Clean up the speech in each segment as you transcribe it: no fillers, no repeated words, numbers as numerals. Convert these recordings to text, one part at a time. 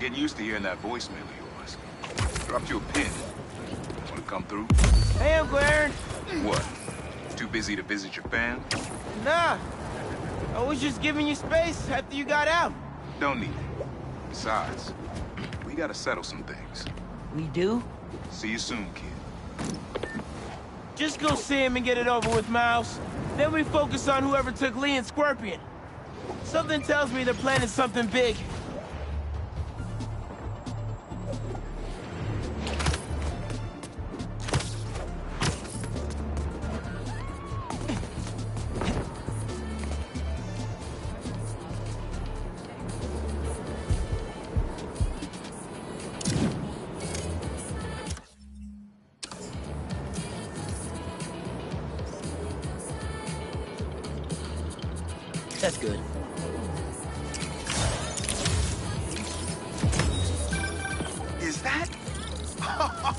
Getting used to hearing that voicemail of yours. Dropped you a pin. Wanna come through? Hey, Uncle Aaron. What? Too busy to visit your fam? Nah. I was just giving you space after you got out. Don't need it. Besides, we gotta settle some things. We do? See you soon, kid. Just go see him and get it over with, Miles. Then we focus on whoever took Lee and Scorpion. Something tells me they're planning something big. That's good. Is that?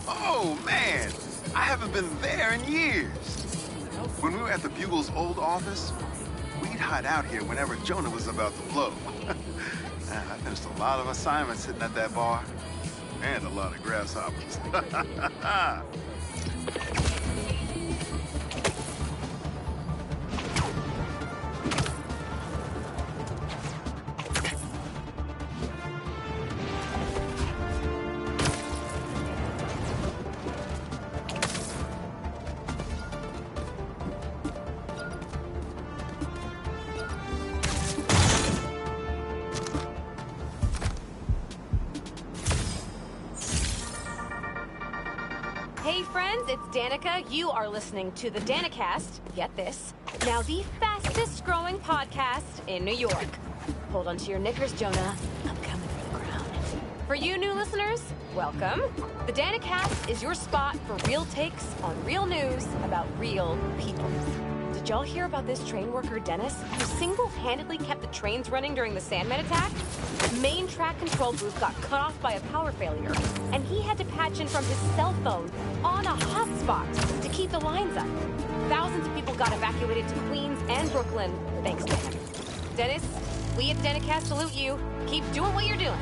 Oh, man! I haven't been there in years. When we were at the Bugle's old office, we'd hide out here whenever Jonah was about to blow. I finished a lot of assignments sitting at that bar. And a lot of grasshoppers. Hey friends, it's Danica. You are listening to the Danicast. Get this. Now the fastest growing podcast in New York. Hold on to your knickers, Jonah. I'm coming for the crown. For you new listeners, welcome. The Danicast is your spot for real takes on real news about real people. Did y'all hear about this train worker, Dennis, who single-handedly kept the trains running during the Sandman attack? The main track control booth got cut off by a power failure, and he had to patch in from his cell phone on a hotspot to keep the lines up. Thousands of people got evacuated to Queens and Brooklyn thanks to him. Dennis, we at Danicast salute you. Keep doing what you're doing.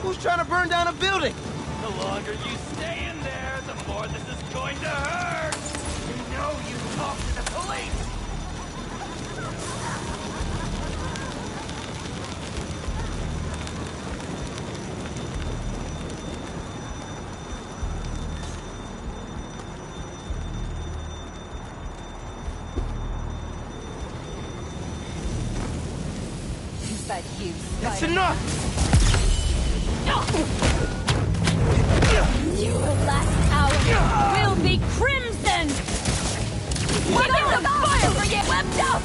Who's trying to burn down a building? The longer you stay in there, the more this is going to hurt! You know you talk to the police! But you, That's enough! Your last hour will be crimson! What is the fire for you left out?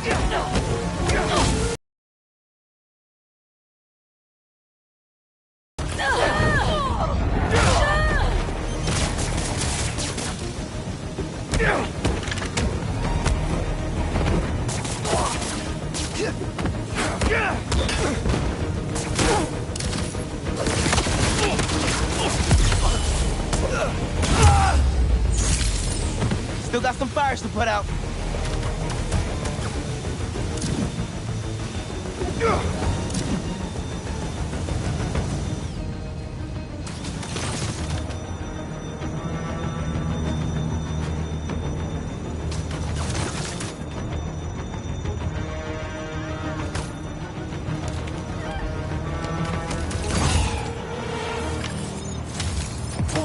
Still got some fires to put out.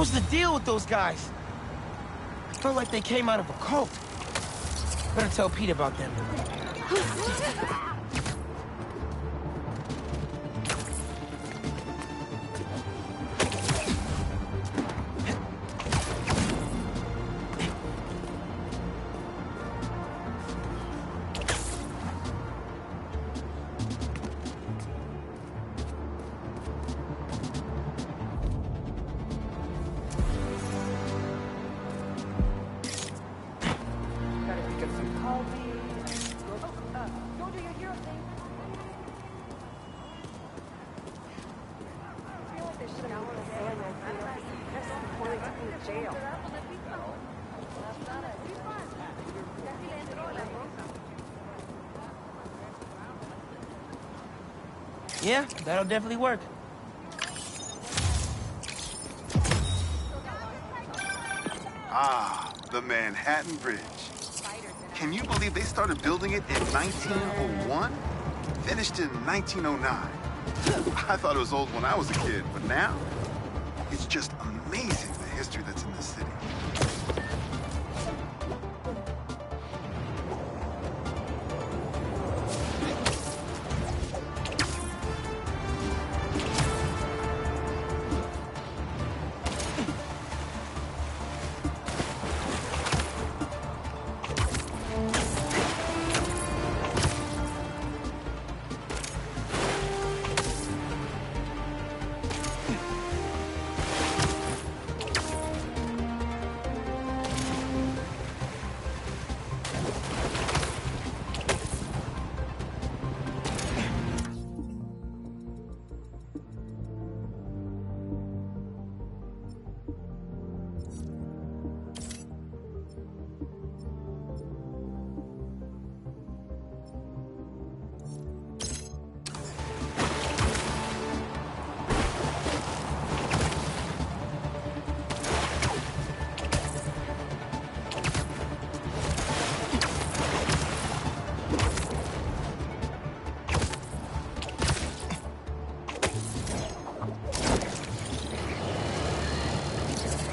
was the deal with those guys? I felt like they came out of a cult. Better tell Pete about them. Yeah, that'll definitely work. Ah, the Manhattan Bridge. Can you believe they started building it in 1901? Finished in 1909. I thought it was old when I was a kid, but now, it's just amazing the history that's in this city.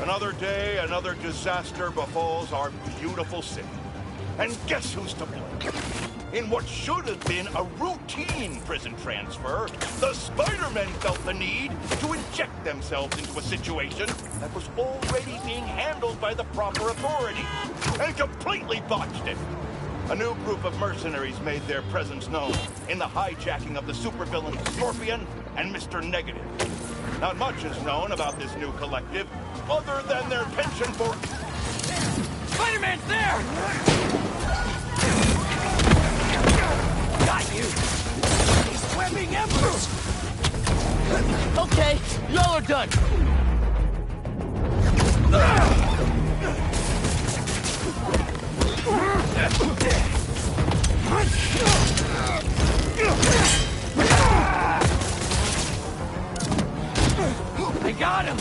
Another day, another disaster befalls our beautiful city. And guess who's to blame? In what should have been a routine prison transfer, the Spider-Men felt the need to inject themselves into a situation that was already being handled by the proper authority, and completely botched it. A new group of mercenaries made their presence known in the hijacking of the supervillain Scorpion and Mr. Negative. Not much is known about this new collective, other than their penchant for... Spider-Man's there! Got you! He's webbing embers! Okay, y'all are done. I got him!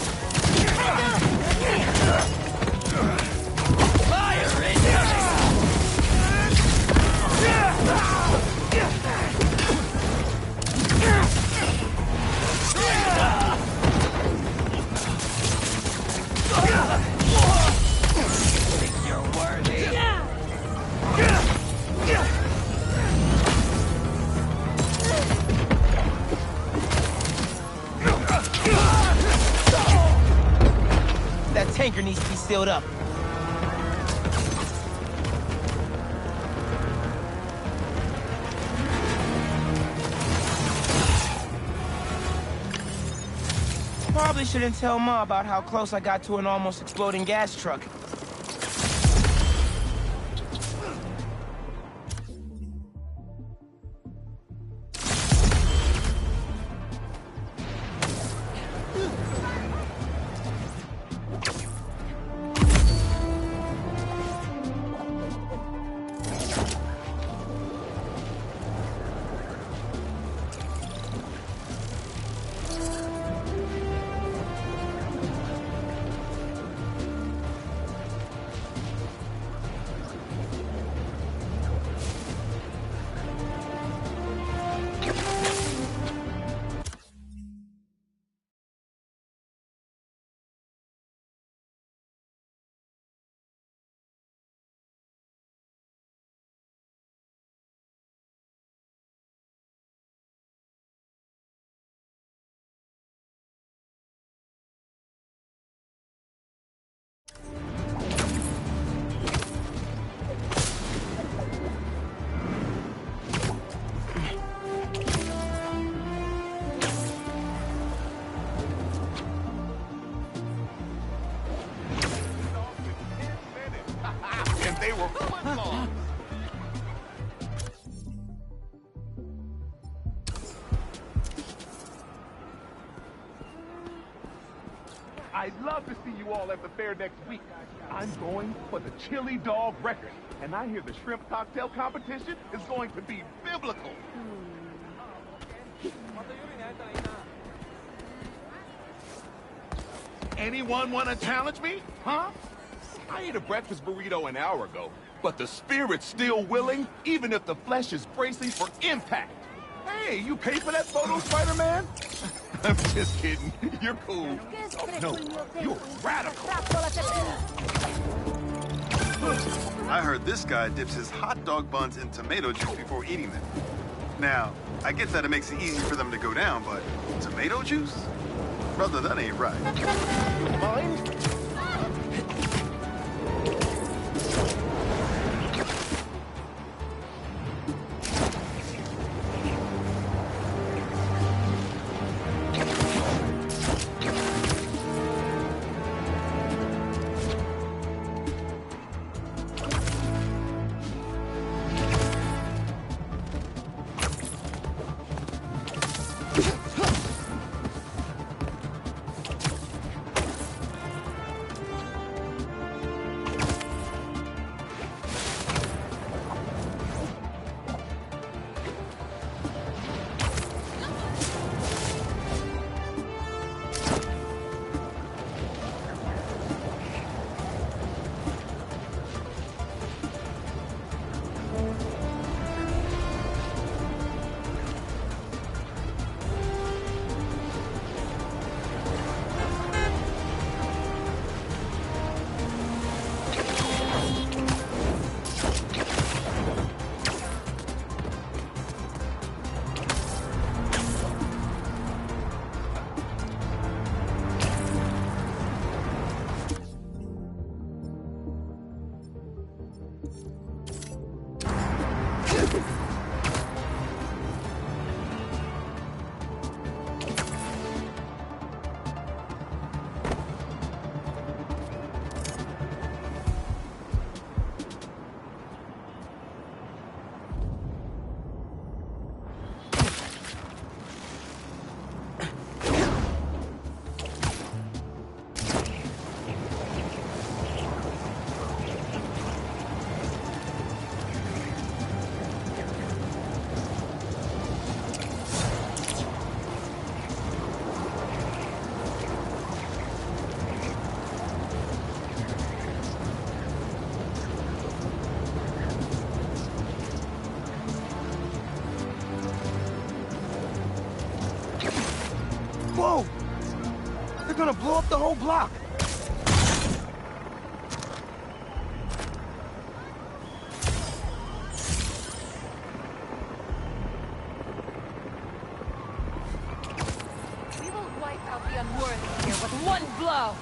Fire incoming! Think you're worthy? That tanker needs to be sealed up. Probably shouldn't tell Ma about how close I got to an almost exploding gas truck. were footlong. I'd love to see you all at the fair next week. I'm going for the chili dog record, and I hear the shrimp cocktail competition is going to be biblical. Anyone want to challenge me? Huh? I ate a breakfast burrito an hour ago, but the spirit's still willing, even if the flesh is bracing for impact. Hey, you pay for that photo, Spider-Man? I'm just kidding. You're cool. Oh, no, you're radical. I heard this guy dips his hot dog buns in tomato juice before eating them. Now, I get that it makes it easy for them to go down, but tomato juice? Brother, that ain't right. Mine? Whoa! They're gonna blow up the whole block! We will wipe out the unworthy here with one blow.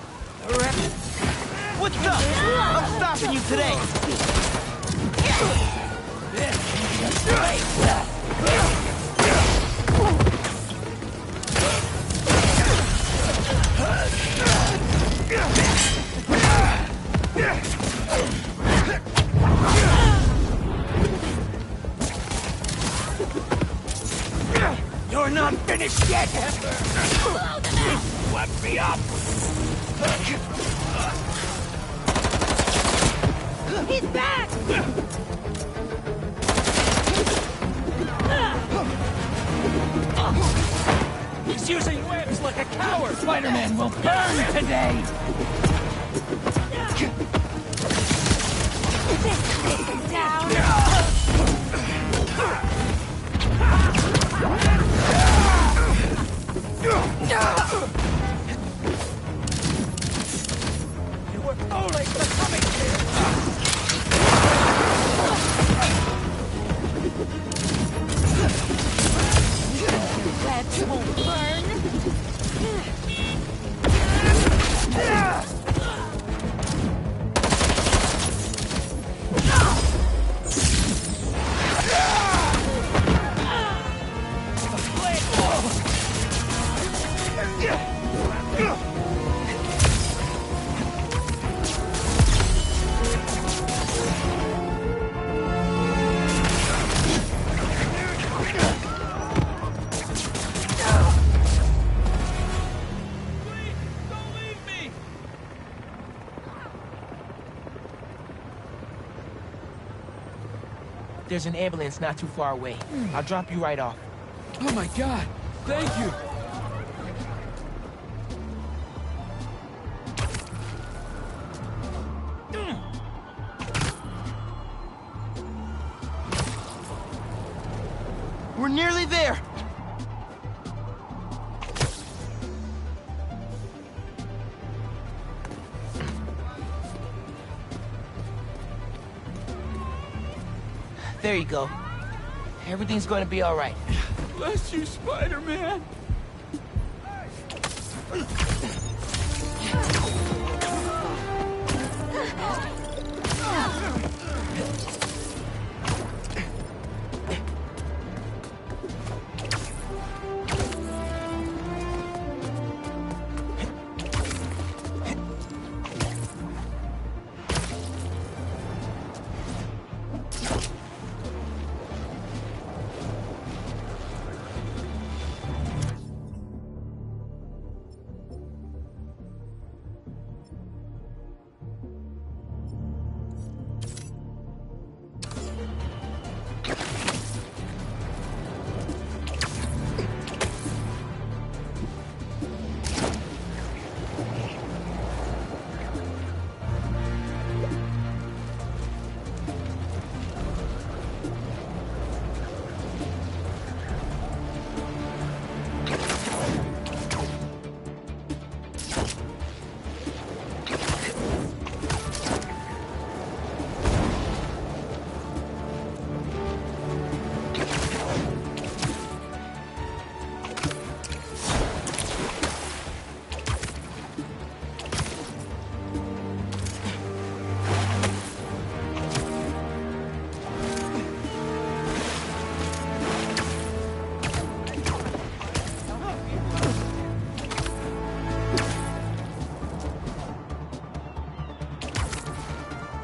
What's up? I'm stopping you today. You're not finished yet! Let me up! He's back! He's using webs like a coward! Spider-Man will burn today! You were only coming here! Webs won't burn. there's an ambulance not too far away. I'll drop you right off. Oh my God! Thank you! We're nearly there! There you go. Everything's gonna be all right. Bless you, Spider-Man!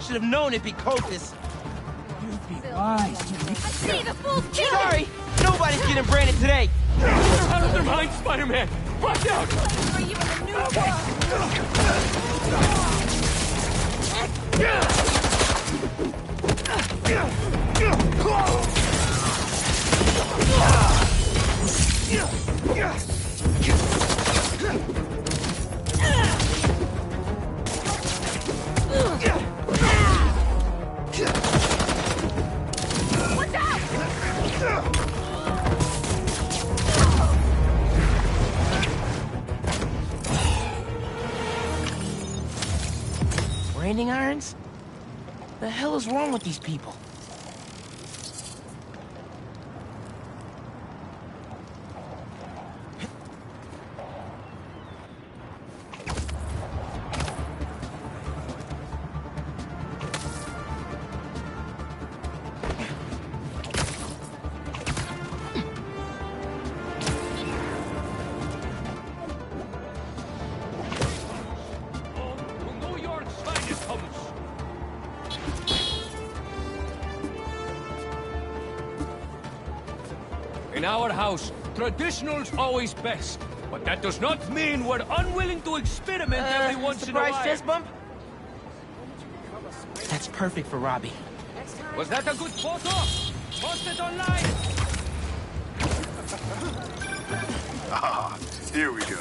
Should have known it'd be Crocus. See the fool's kid! Sorry! Nobody's getting branded today! They're out of their minds, Spider-Man! Watch out! For you in Watch out! Branding irons? The hell is wrong with these people? New York's finest hummus. In our house, traditional's always best. But that does not mean we're unwilling to experiment every once in a surprise while. chest bump? That's perfect for Robbie. Was that a good photo? Post it online! Ah, here we go.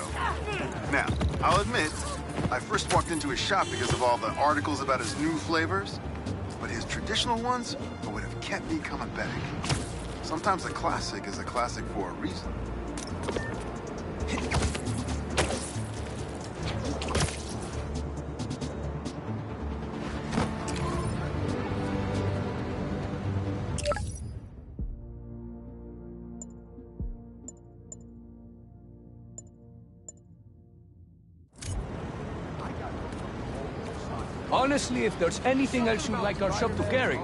Now, I'll admit, I first walked into his shop because of all the articles about his new flavors, but his traditional ones would have kept me coming back. Sometimes a classic is a classic for a reason. Honestly, if there's anything else you'd like our shop to carry,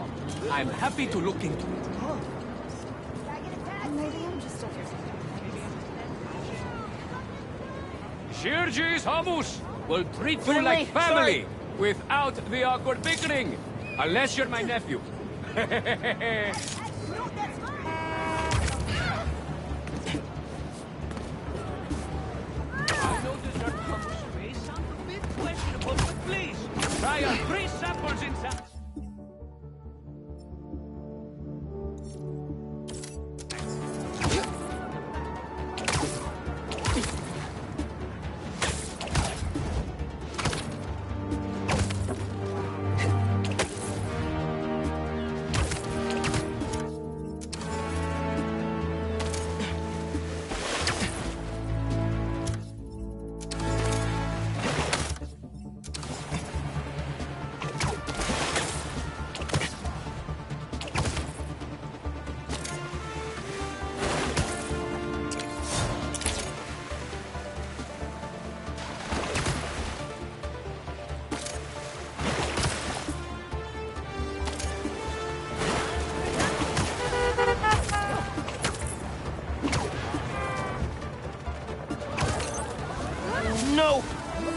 I'm happy to look into it. Shirji's hummus will treat you Wait, like wait, family, sorry. without the awkward bickering. Unless you're my nephew. I know dessert hummus may sound a bit questionable, but please, try our free samples inside.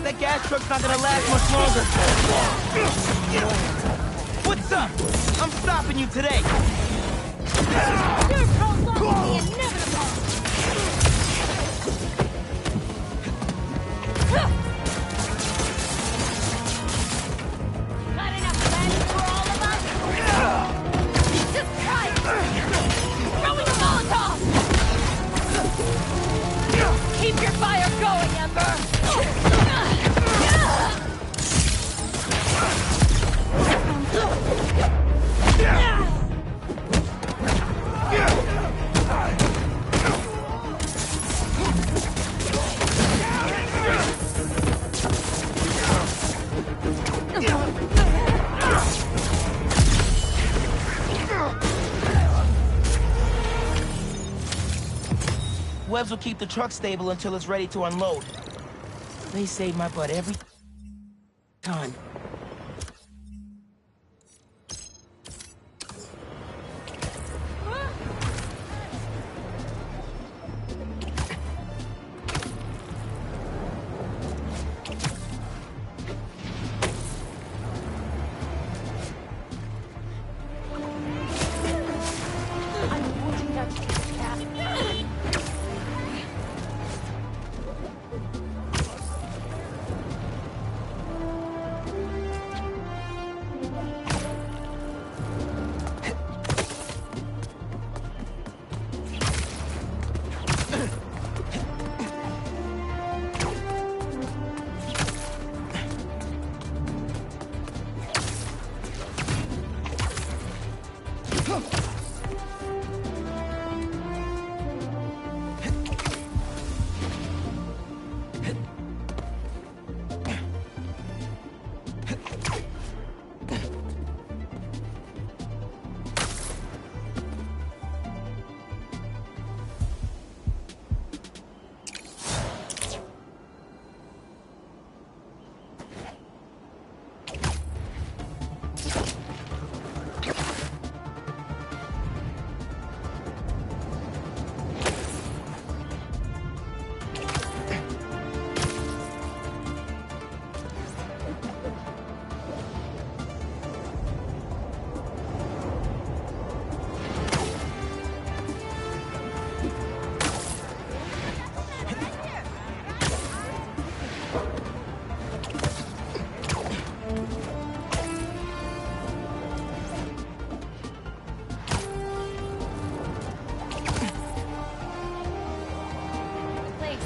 That gas truck's not gonna last much longer. What's up? I'm stopping you today. You're prolonging the inevitable! Got enough lead for all of us? Just try it! Throwing a Molotov! Keep your fire going, Ember! Webbs will keep the truck stable until it's ready to unload. They save my butt every time.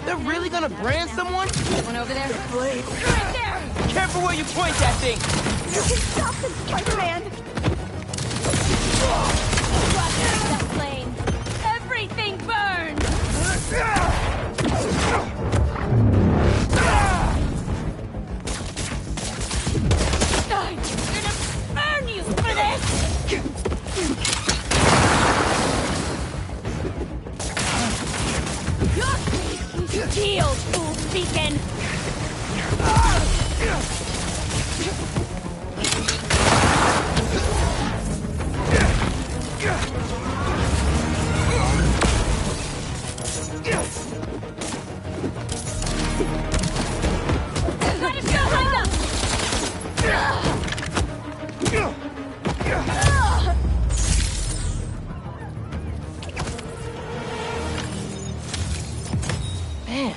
They're really gonna brand someone? One over there. Blade. Right there! Careful where you point that thing! You can stop them, Spider-Man! Watch that flame! Everything burns! I'm gonna burn you for this! Your face is healed, fool beacon! Let it go, Linda! Man,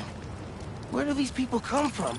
where do these people come from?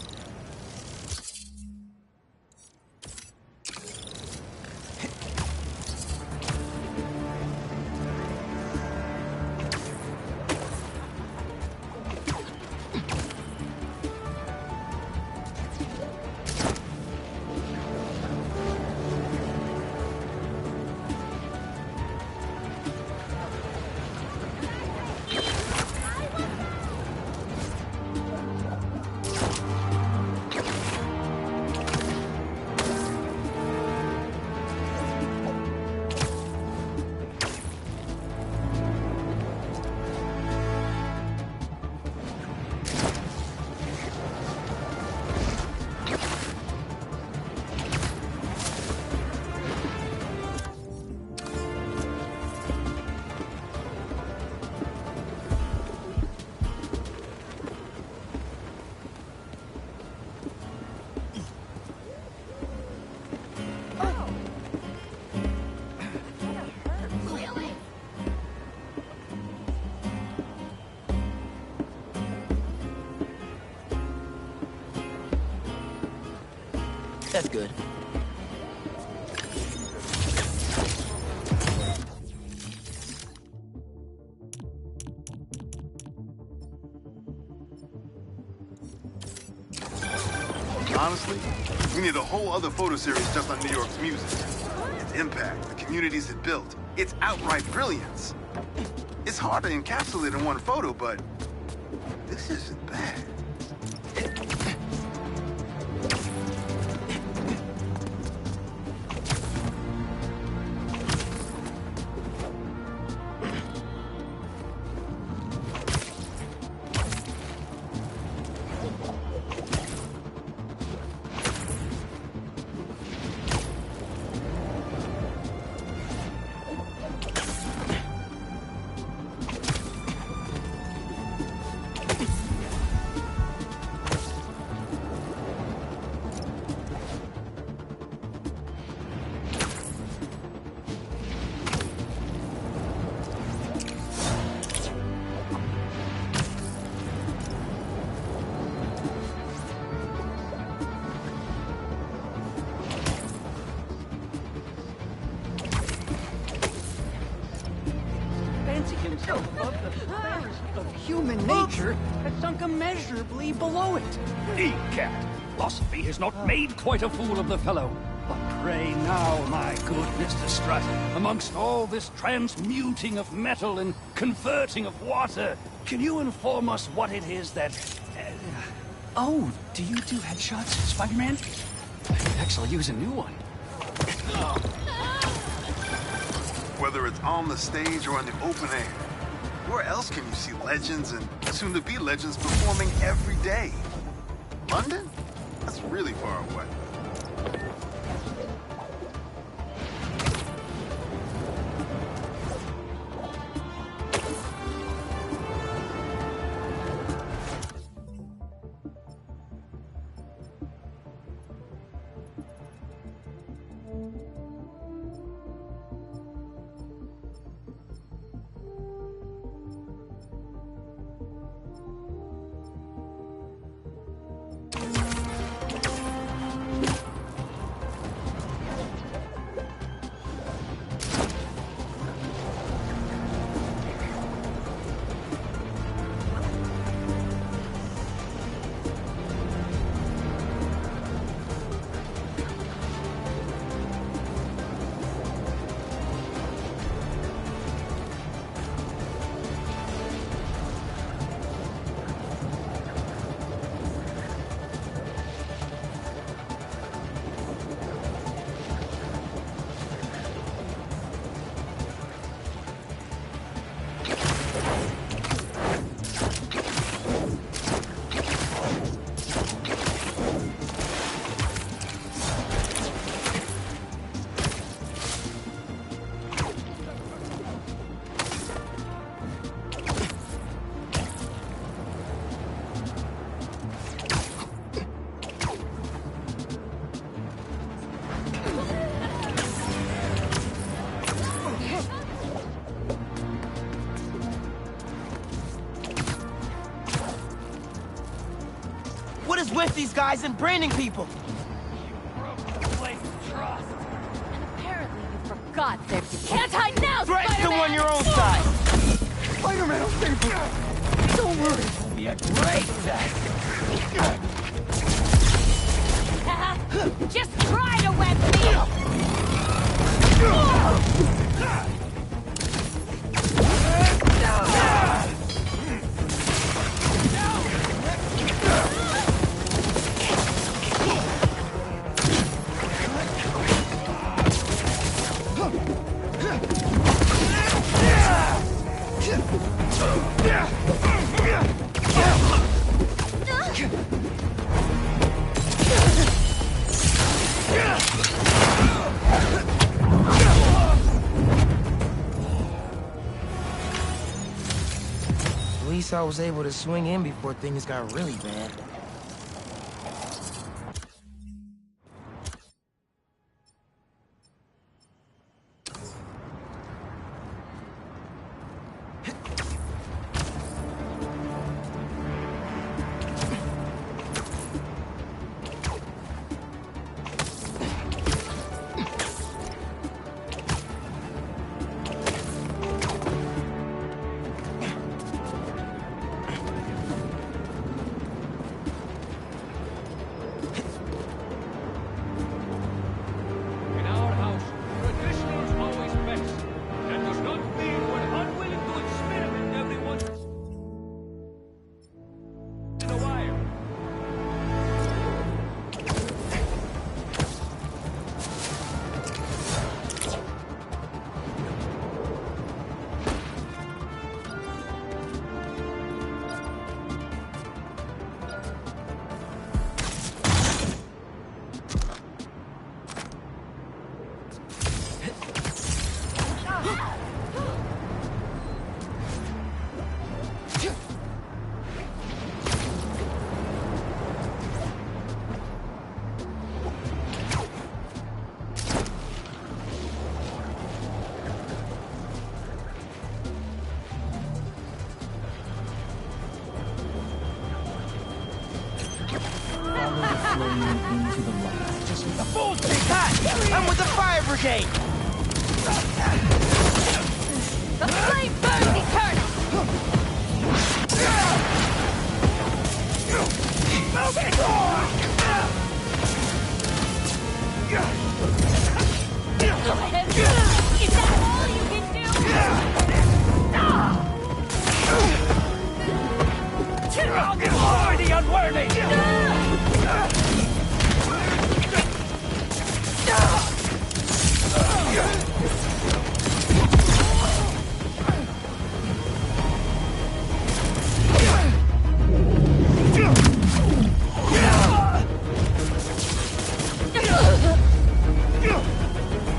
That's good. Honestly, we need a whole other photo series just on New York's music. Its impact, the communities it built, its outright brilliance. It's hard to encapsulate in one photo, but this isn't bad. Himself above the fairest of human nature has sunk immeasurably below it. Egad, philosophy has not made quite a fool of the fellow. But pray now, my good Mr. Strutt, amongst all this transmuting of metal and converting of water, can you inform us what it is that... Oh, do you do headshots, Spider-Man? I could actually use a new one. Whether it's on the stage or in the open air, where else can you see legends and soon-to-be legends performing every day? London? That's really far away. What is with these guys and branding people? And apparently you forgot that you can't hide now, Threaten Spider-Man! someone your own side. Spider-Man, I'll save you. Don't worry. Be a great test. Just try to web me! At least I was able to swing in before things got really bad. Follow the flame into the light. Just The fool's big hot! I'm with the fire brigade! The flame burns eternal! Move it! Is that all you can do? I'll destroy the unworthy!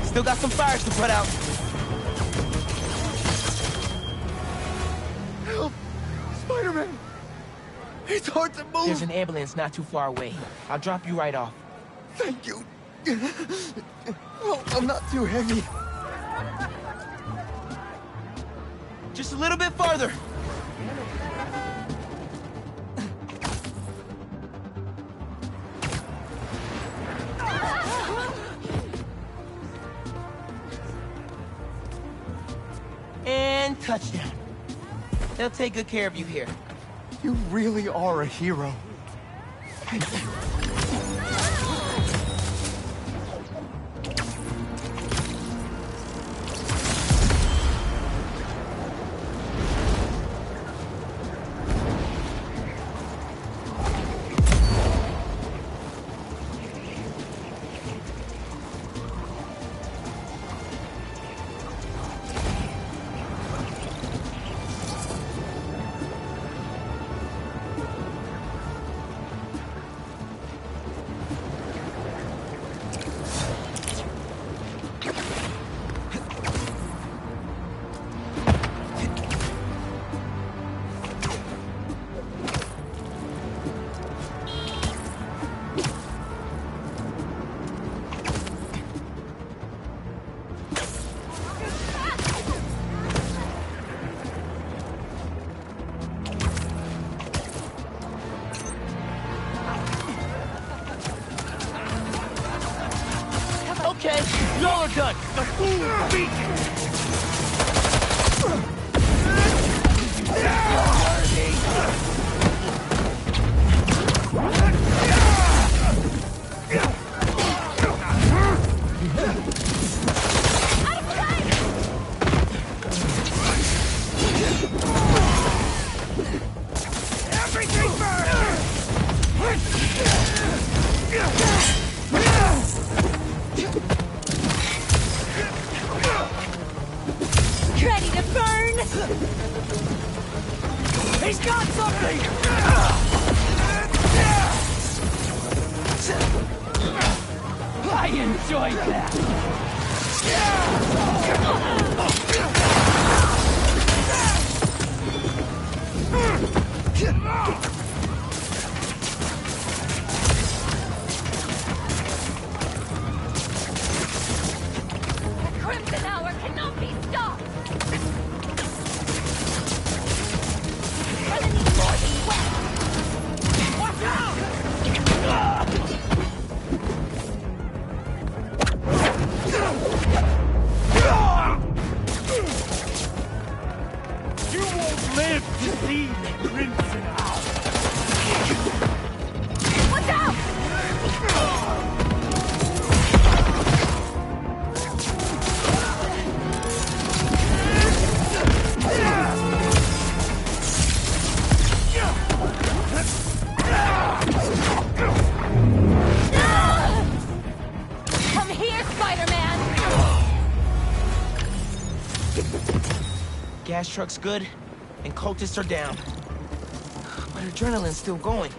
Still got some fires to put out. Help! Spider-Man! It's hard to move! There's an ambulance not too far away. I'll drop you right off. Thank you. Well, I'm not too heavy. Just a little bit farther. And touchdown. They'll take good care of you here. You really are a hero. Thank you. Okay, y'all are done. The fool beat. Everything burns! Ready to burn? He's got something! I enjoyed that! The Crimson Hour cannot be stopped! Enemy moving west! Watch out! You won't live to see the Crimson Hour! Watch out! Come here, Spider-Man! Gas truck's good, and cultists are down. But adrenaline's still going.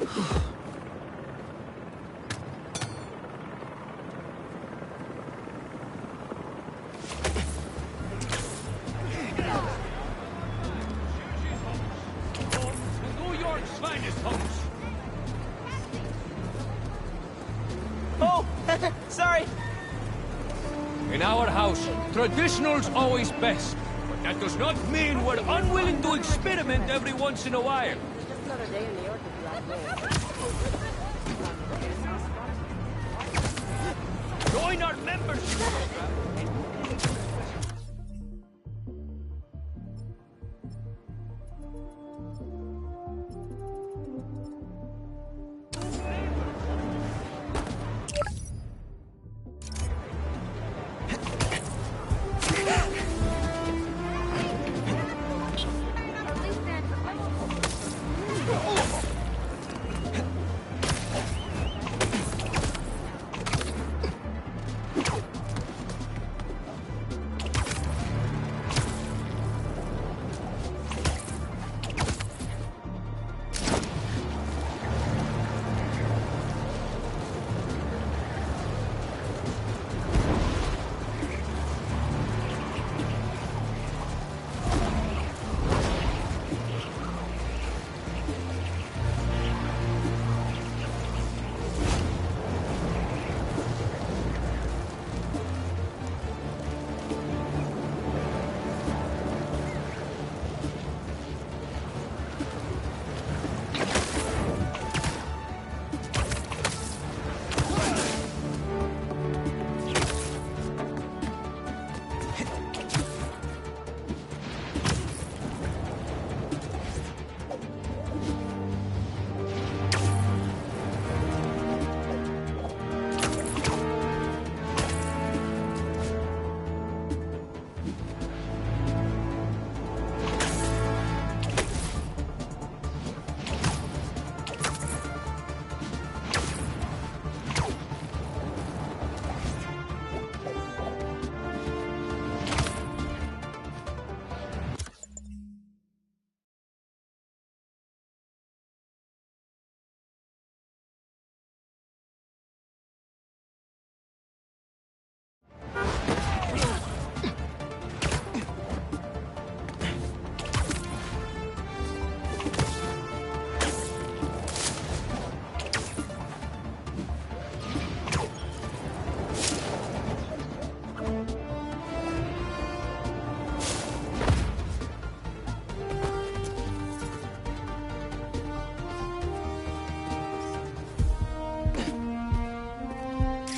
New York's finest homes. Oh, sorry. In our house, traditional's always best. But that does not mean we're unwilling to experiment every once in a while. Join our membership program.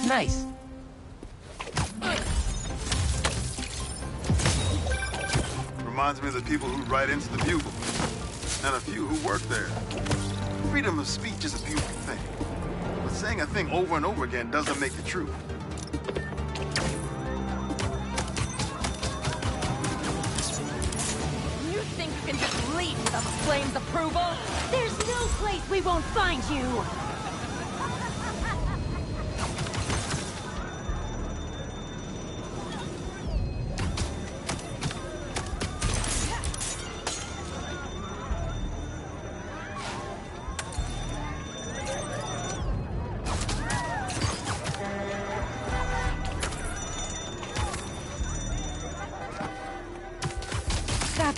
Nice. Reminds me of the people who write into the Bugle, and a few who work there. Freedom of speech is a beautiful thing, but saying a thing over and over again doesn't make it true. You think you can just leave without Flame's approval? There's no place we won't find you!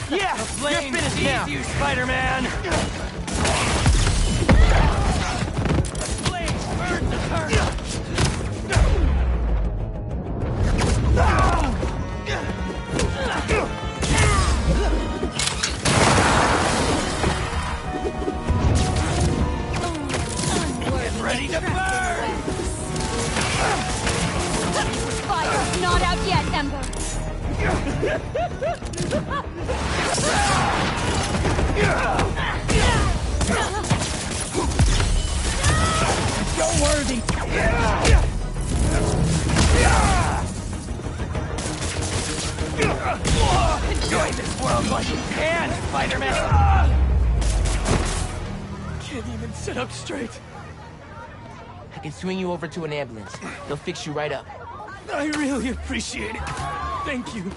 Yeah, you're finished now. You, Spider-Man. Flames burn the turret. Get ready to burn. Fire's not out yet, Ember! You're worthy. Enjoy this world like you can, Spider-Man. Can't even sit up straight. I can swing you over to an ambulance. They'll fix you right up. I really appreciate it. Thank you.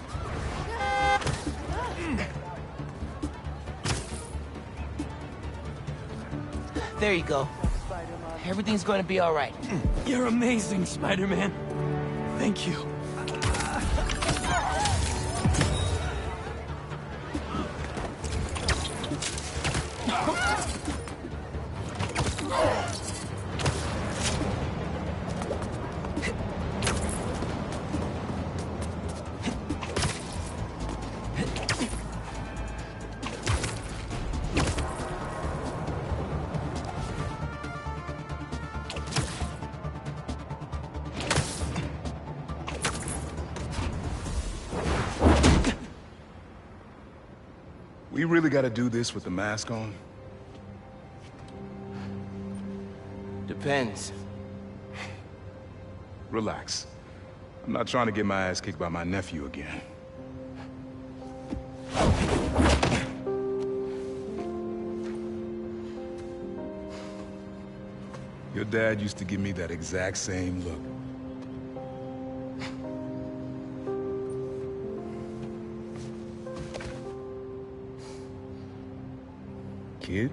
There you go. Everything's gonna be all right. You're amazing, Spider-Man. Thank you. We really gotta do this with the mask on? Depends. Relax. I'm not trying to get my ass kicked by my nephew again. Your dad used to give me that exact same look. Kid?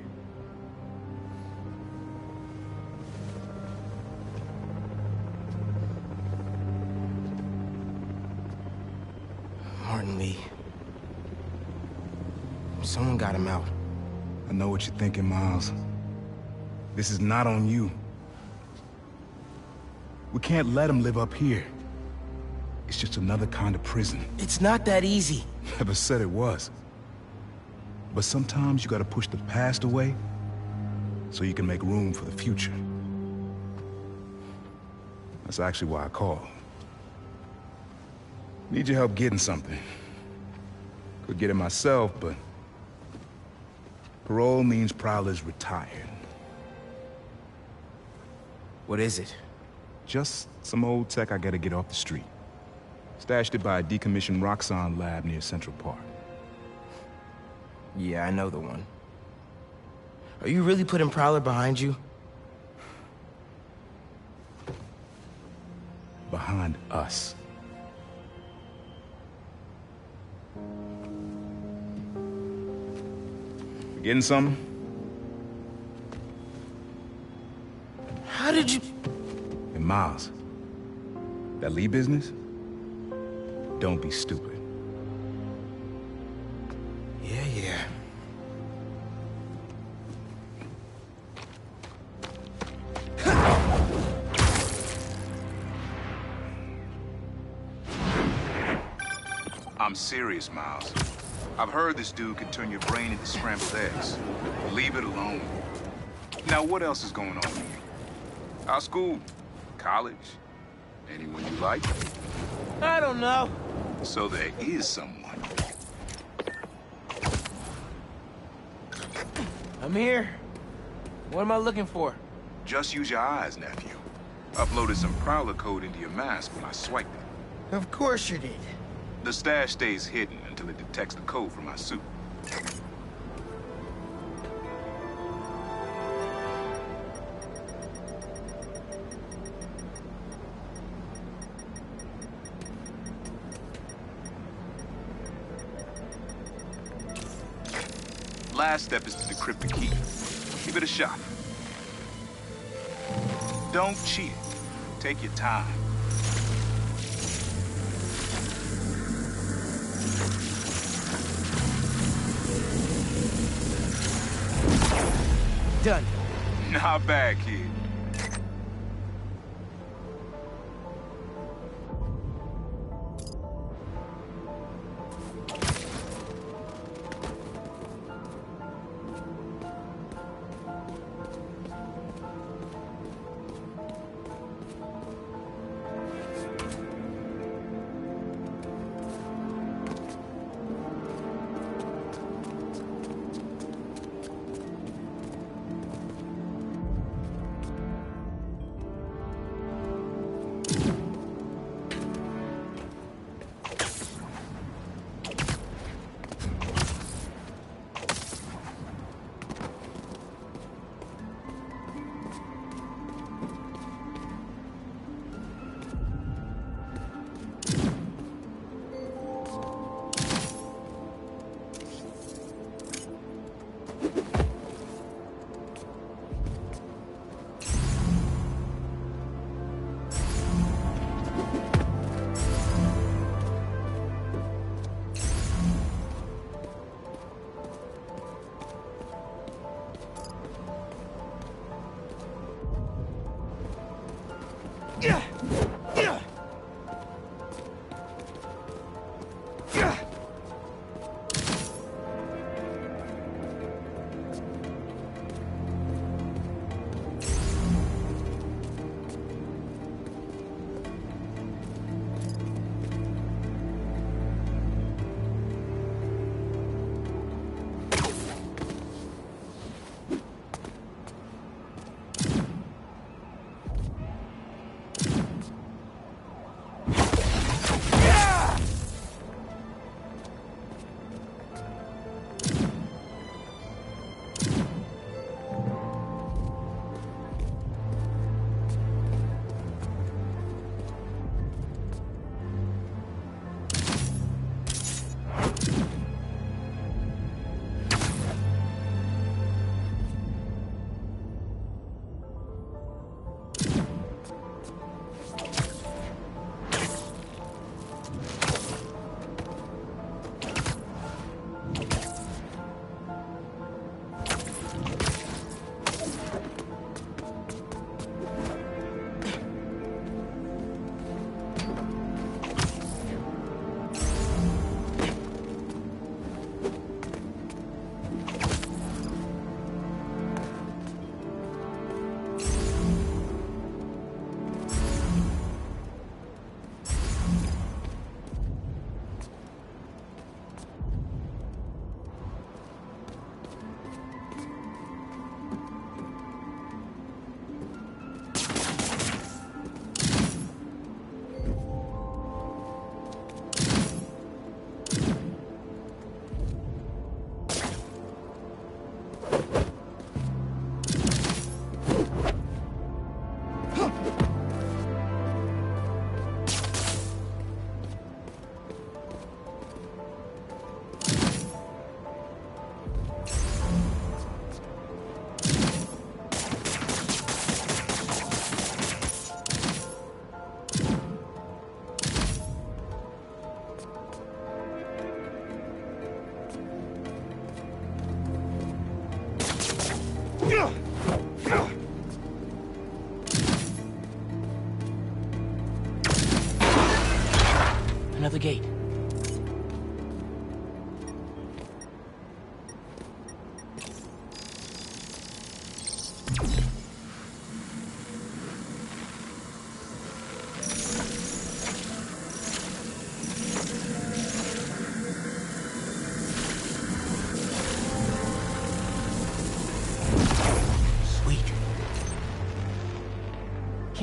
Martin Lee. Someone got him out. I know what you're thinking, Miles. This is not on you. We can't let him live up here. It's just another kind of prison. It's not that easy. Never said it was. But sometimes you gotta push the past away so you can make room for the future. That's actually why I called. Need your help getting something. Could get it myself, but parole means Prowler's retired. What is it? Just some old tech I gotta get off the street. Stashed it by a decommissioned Roxxon lab near Central Park. Yeah, I know the one. Are you really putting Prowler behind you? Behind us. You getting something? How did you... And Miles, that Lee business? Don't be stupid. Yeah. I'm serious, Miles. I've heard this dude can turn your brain into scrambled eggs. Leave it alone. Now, what else is going on here? Our school? College? Anyone you like? I don't know. So there is someone. I'm here. What am I looking for? Just use your eyes, nephew. Uploaded some Prowler code into your mask when I swiped it. Of course you did. The stash stays hidden until it detects the code from my suit. Last step is to decrypt the key. Give it a shot. Don't cheat it. Take your time. Done. Not bad, kid.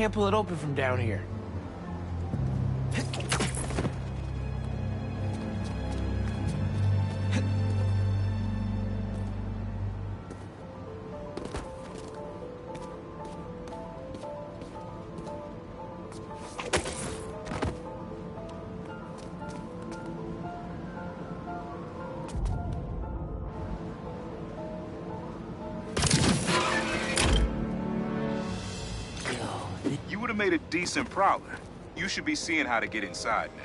can't pull it open from down here. You would have made a decent prowler. You should be seeing how to get inside now.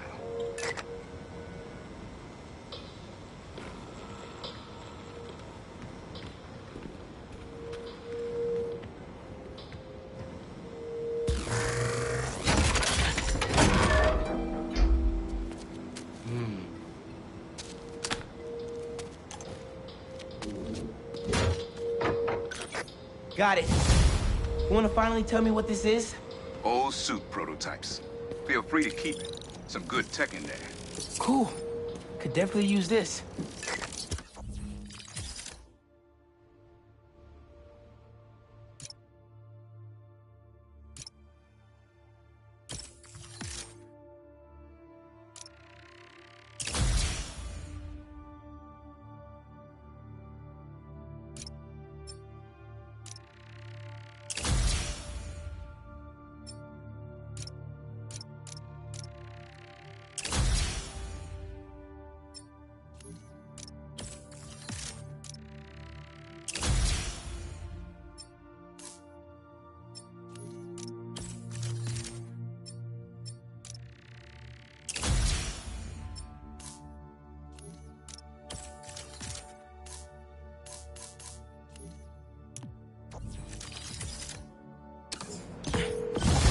Got it. You wanna finally tell me what this is? Old suit prototypes. Feel free to keep it. Some good tech in there. Cool. Could definitely use this.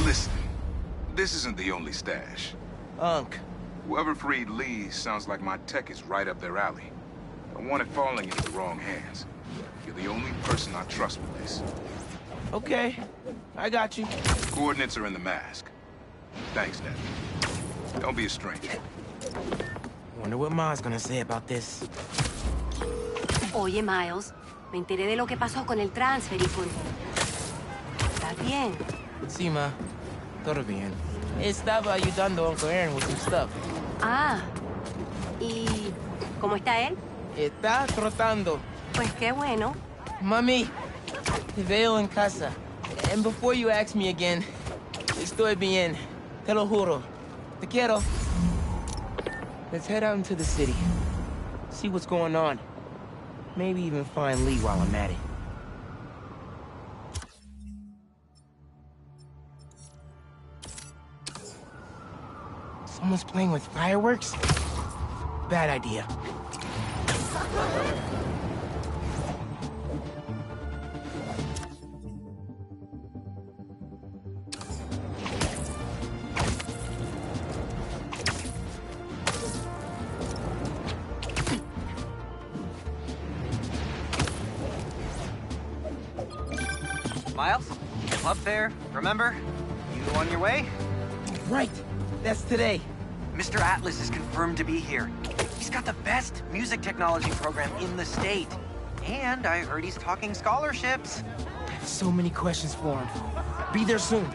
Listen, this isn't the only stash. Unc. Whoever freed Lee sounds like my tech is right up their alley. Don't want it falling into the wrong hands. You're the only person I trust with this. Okay, I got you. Coordinates are in the mask. Thanks, Ned. Don't be a stranger. Wonder what Ma's gonna say about this. Oye, Miles, me enteré de lo que pasó con el transfer y con... ¿Estás bien? Sí, Ma. Todo bien. Estaba ayudando a Uncle Aaron with some stuff. Ah, ¿y cómo está él? Está trotando. Pues qué bueno. Mami, te veo en casa. And before you ask me again, estoy bien. Te lo juro. Te quiero. Let's head out into the city. See what's going on. Maybe even find Lee while I'm at it. Someone's playing with fireworks? Bad idea. Miles, up there, remember? You on your way? Right. That's today. Mr. Atlas is confirmed to be here. He's got the best music technology program in the state. And I heard he's talking scholarships. I have so many questions for him. Be there soon.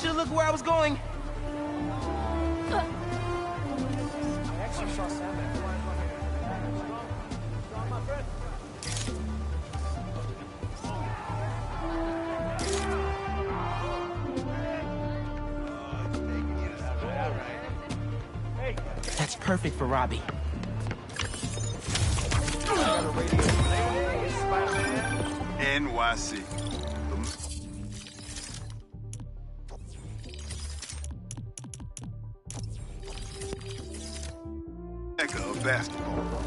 Should look where I was going. perfect for Robbie. NYC. Mecca of basketball.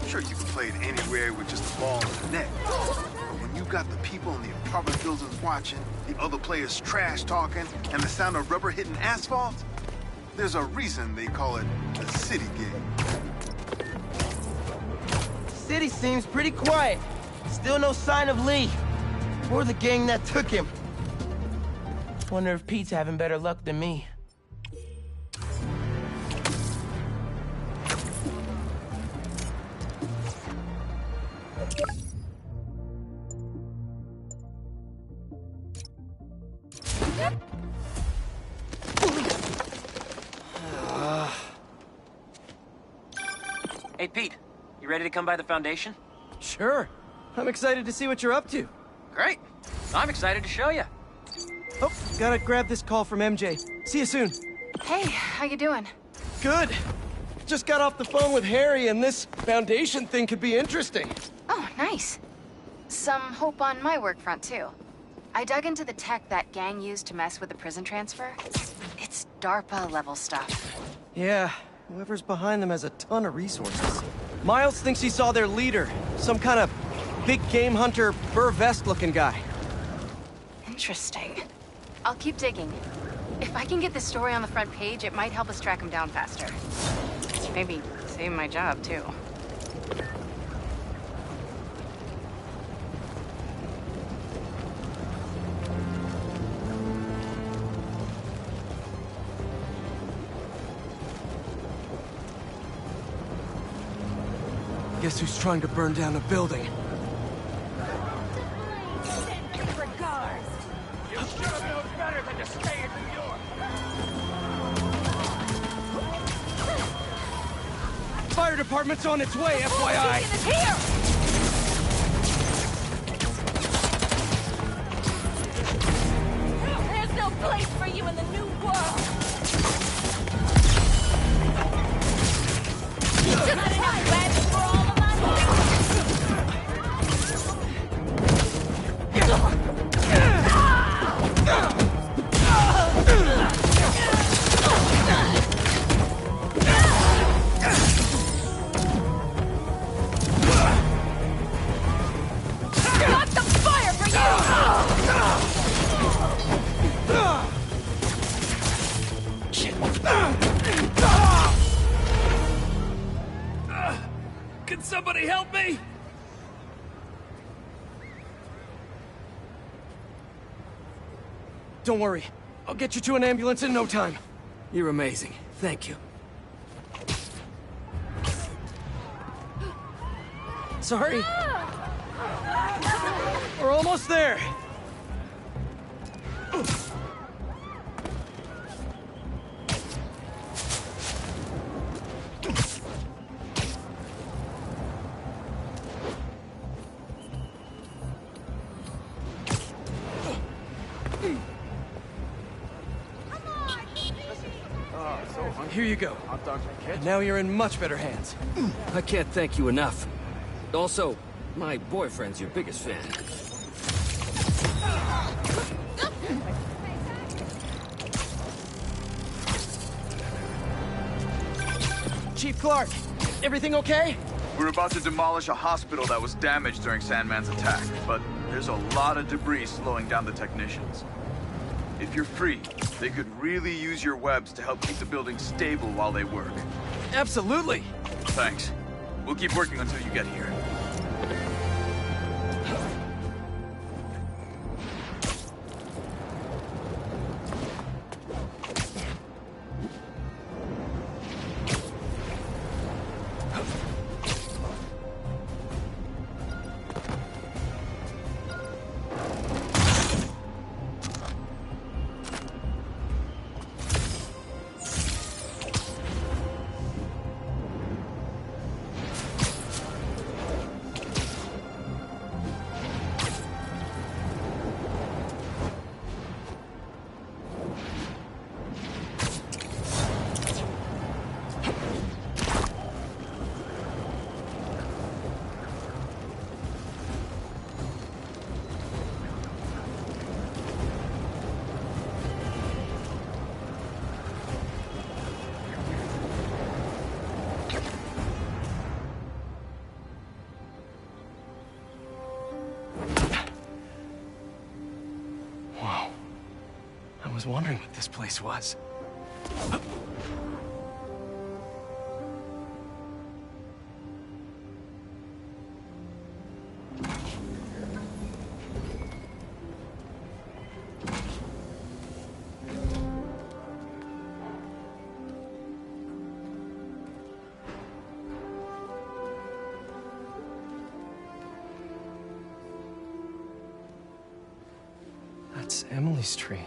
Sure, you can play it anywhere with just a ball in the net. But when you got the people in the apartment buildings watching, the other players trash talking, and the sound of rubber hitting asphalt, there's a reason they call it the city game. City seems pretty quiet. Still no sign of Lee. Or the gang that took him. Wonder if Pete's having better luck than me. Hey, Pete. You ready to come by the Foundation? Sure. I'm excited to see what you're up to. Great. I'm excited to show you. Oh, gotta grab this call from MJ. See you soon. Hey, how you doing? Good. Just got off the phone with Harry, and this Foundation thing could be interesting. Oh, nice. Some hope on my work front, too. I dug into the tech that gang used to mess with the prison transfer. It's DARPA-level stuff. Yeah, whoever's behind them has a ton of resources. Miles thinks he saw their leader, some kind of big game hunter, fur vest-looking guy. Interesting. I'll keep digging. If I can get this story on the front page, it might help us track him down faster. Maybe save my job, too. Guess who's trying to burn down a building? Regards. You should have known better than to stay in New York. Fire department's on its way, FYI! Here! There's no place for you in the new world! Just enough beds for all of us! Got the fire for Can somebody help me? Don't worry. I'll get you to an ambulance in no time. You're amazing. Thank you. Sorry. We're almost there. Here you go. Now you're in much better hands. I can't thank you enough. Also, my boyfriend's your biggest fan. Chief Clark, everything okay? We're about to demolish a hospital that was damaged during Sandman's attack, but there's a lot of debris slowing down the technicians. If you're free, they could really use your webs to help keep the building stable while they work. Absolutely. Thanks. We'll keep working until you get here. was wondering what this place was. That's Emily's tree.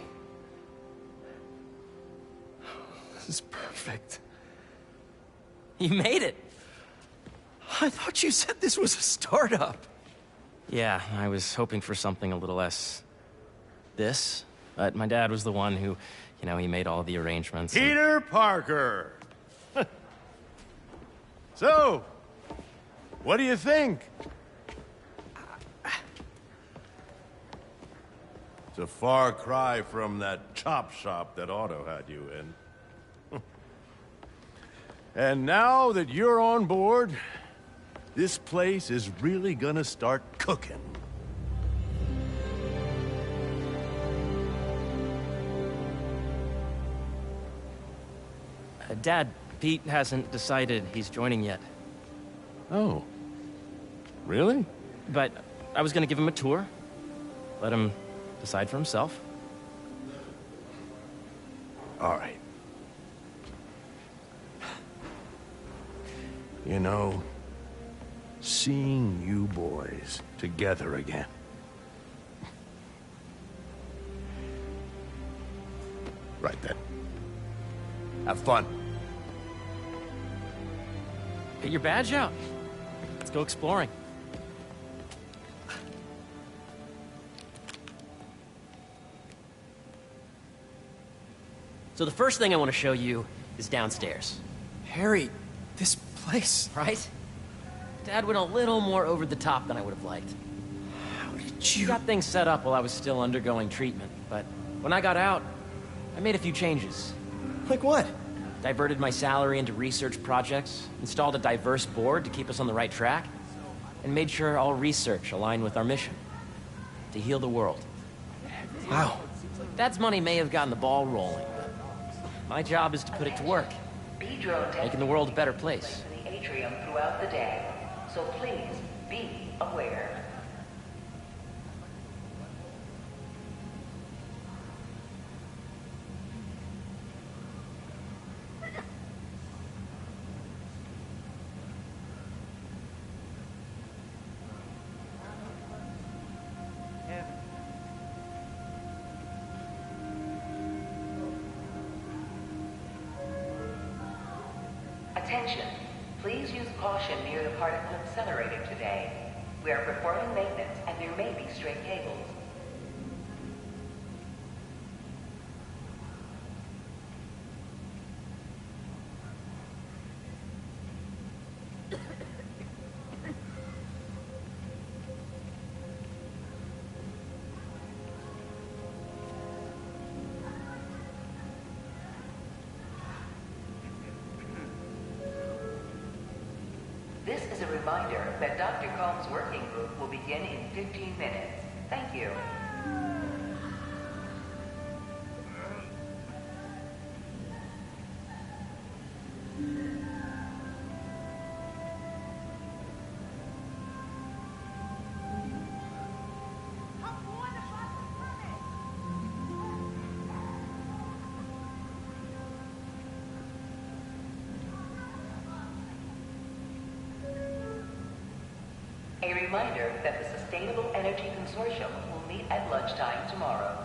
This is perfect. You made it! I thought you said this was a startup. Yeah, I was hoping for something a little less... this. But my dad was the one who, you know, he made all the arrangements. Peter Parker! So, what do you think? It's a far cry from that chop shop that Otto had you in. And now that you're on board, this place is really gonna start cooking. Dad, Pete hasn't decided he's joining yet. Oh. Really? But I was gonna give him a tour. Let him decide for himself. All right. You know, seeing you boys together again. Right then. Have fun. Get your badge out. Let's go exploring. So the first thing I want to show you is downstairs. Harry, this place... Right? Dad went a little more over the top than I would have liked. How did He you... got things set up while I was still undergoing treatment, but when I got out, I made a few changes. Like what? Diverted my salary into research projects, installed a diverse board to keep us on the right track, and made sure all research aligned with our mission. To heal the world. Wow. Dad's money may have gotten the ball rolling, but my job is to put it to work. Making the world a better place. The atrium throughout the day, so please be aware. Attention, please use caution near the particle accelerator today. We are performing maintenance and there may be stray cables. This is a reminder that Dr. Combs' working group will begin in 15 minutes. Thank you. A reminder that the Sustainable Energy Consortium will meet at lunchtime tomorrow.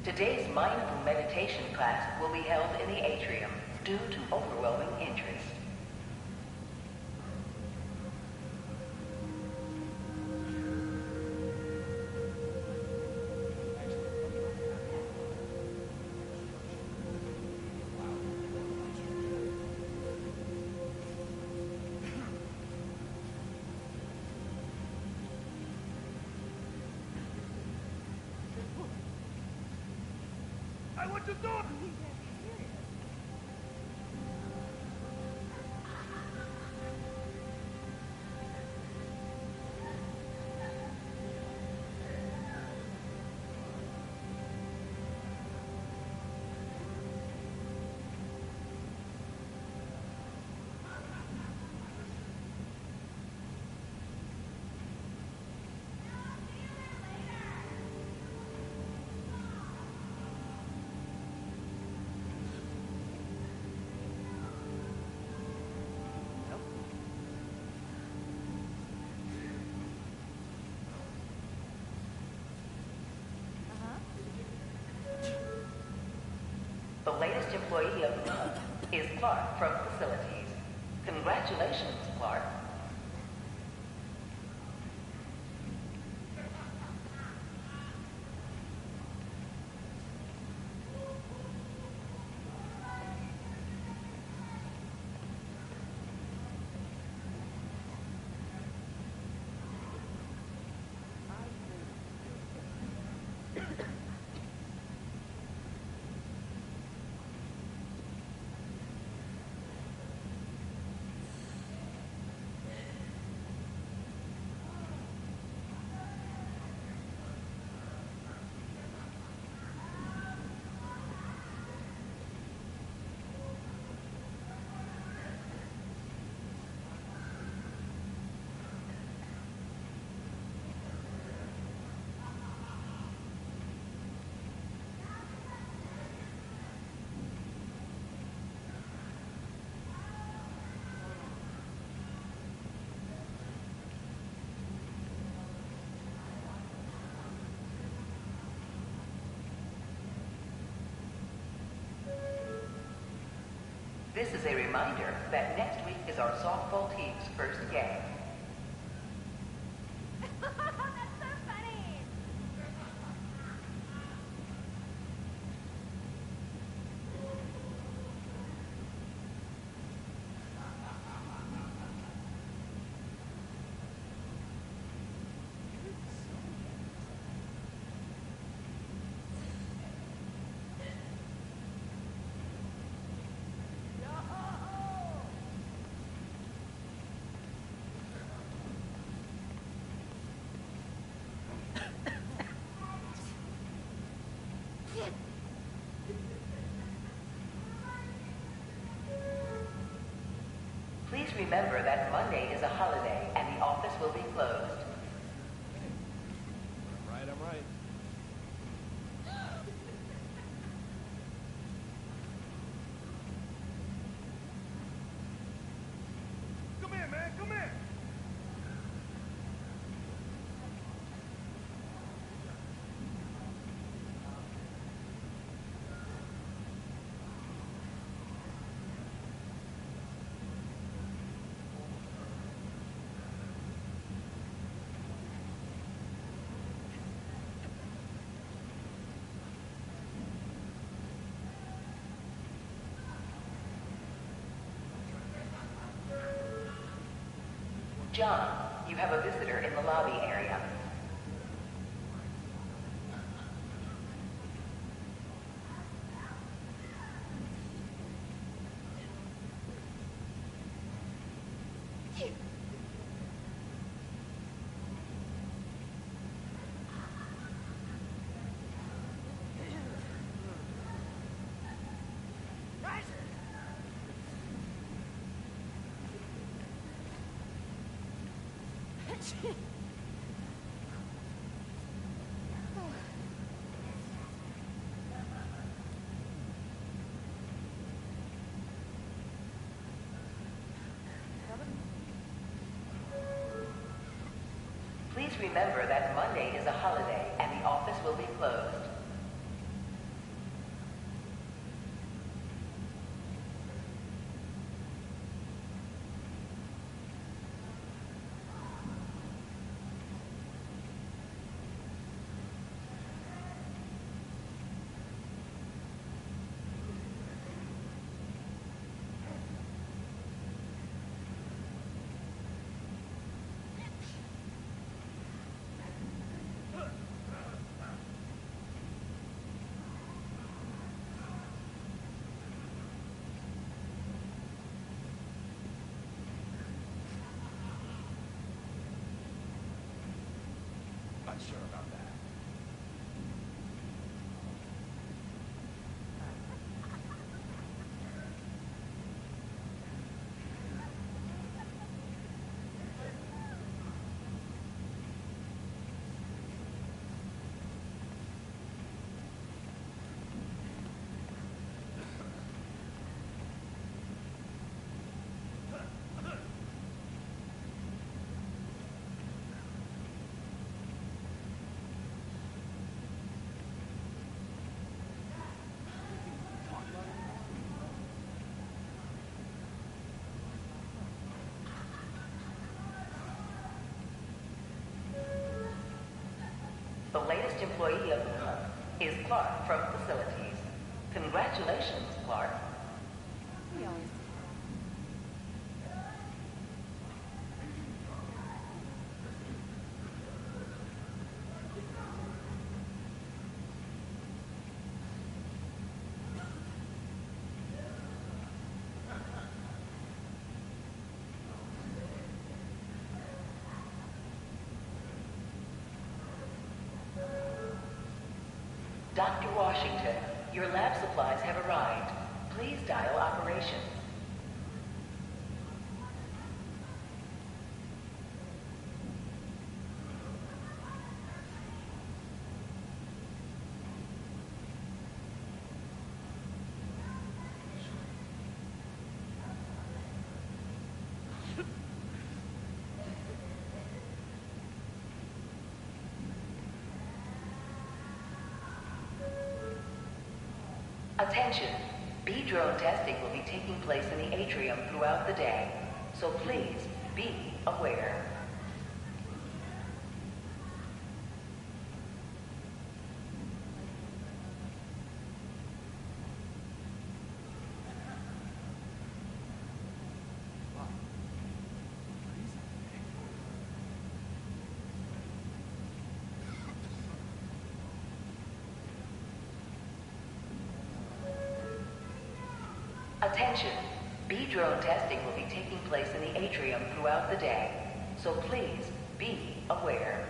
Today's mindful meditation class will be held in the atrium. due to overwhelming interest. I want to do it! The latest employee of the month is Clark from Facilities. Congratulations, Clark. This is a reminder that next week is our softball team's first game. Please remember that Monday is a holiday and the office will be closed. I'm right. Come here, man, come here. John, you have a visitor in the lobby area. Please remember that Monday is a holiday and the office will be closed. employee of the month is Clark from Facilities. Congratulations, Clark. Dr. Washington, your lab supplies have arrived. Please dial operations. Attention! Bee drone testing will be taking place in the atrium throughout the day, so please be aware. Attention! Bee drone testing will be taking place in the atrium throughout the day, so please be aware.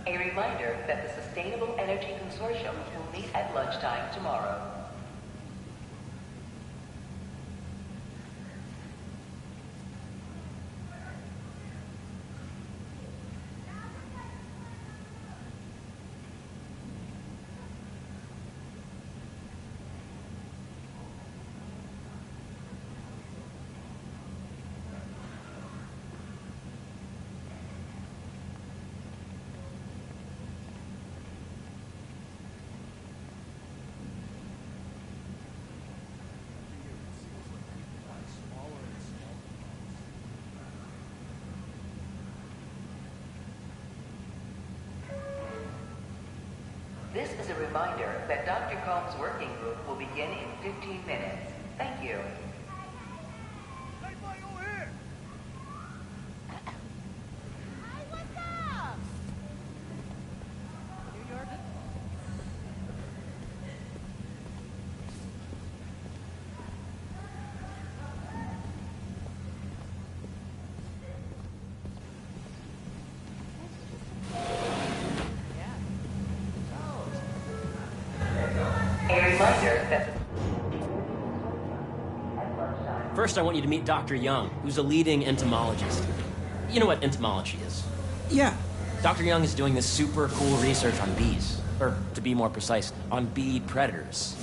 A reminder that the Sustainable Energy Consortium will meet at lunchtime tomorrow. This is a reminder that Dr. Combs' working group will begin in 15 minutes. Thank you. First, I want you to meet Dr. Young, who's a leading entomologist. You know what entomology is? Yeah. Dr. Young is doing this super cool research on bees. Or, to be more precise, on bee predators.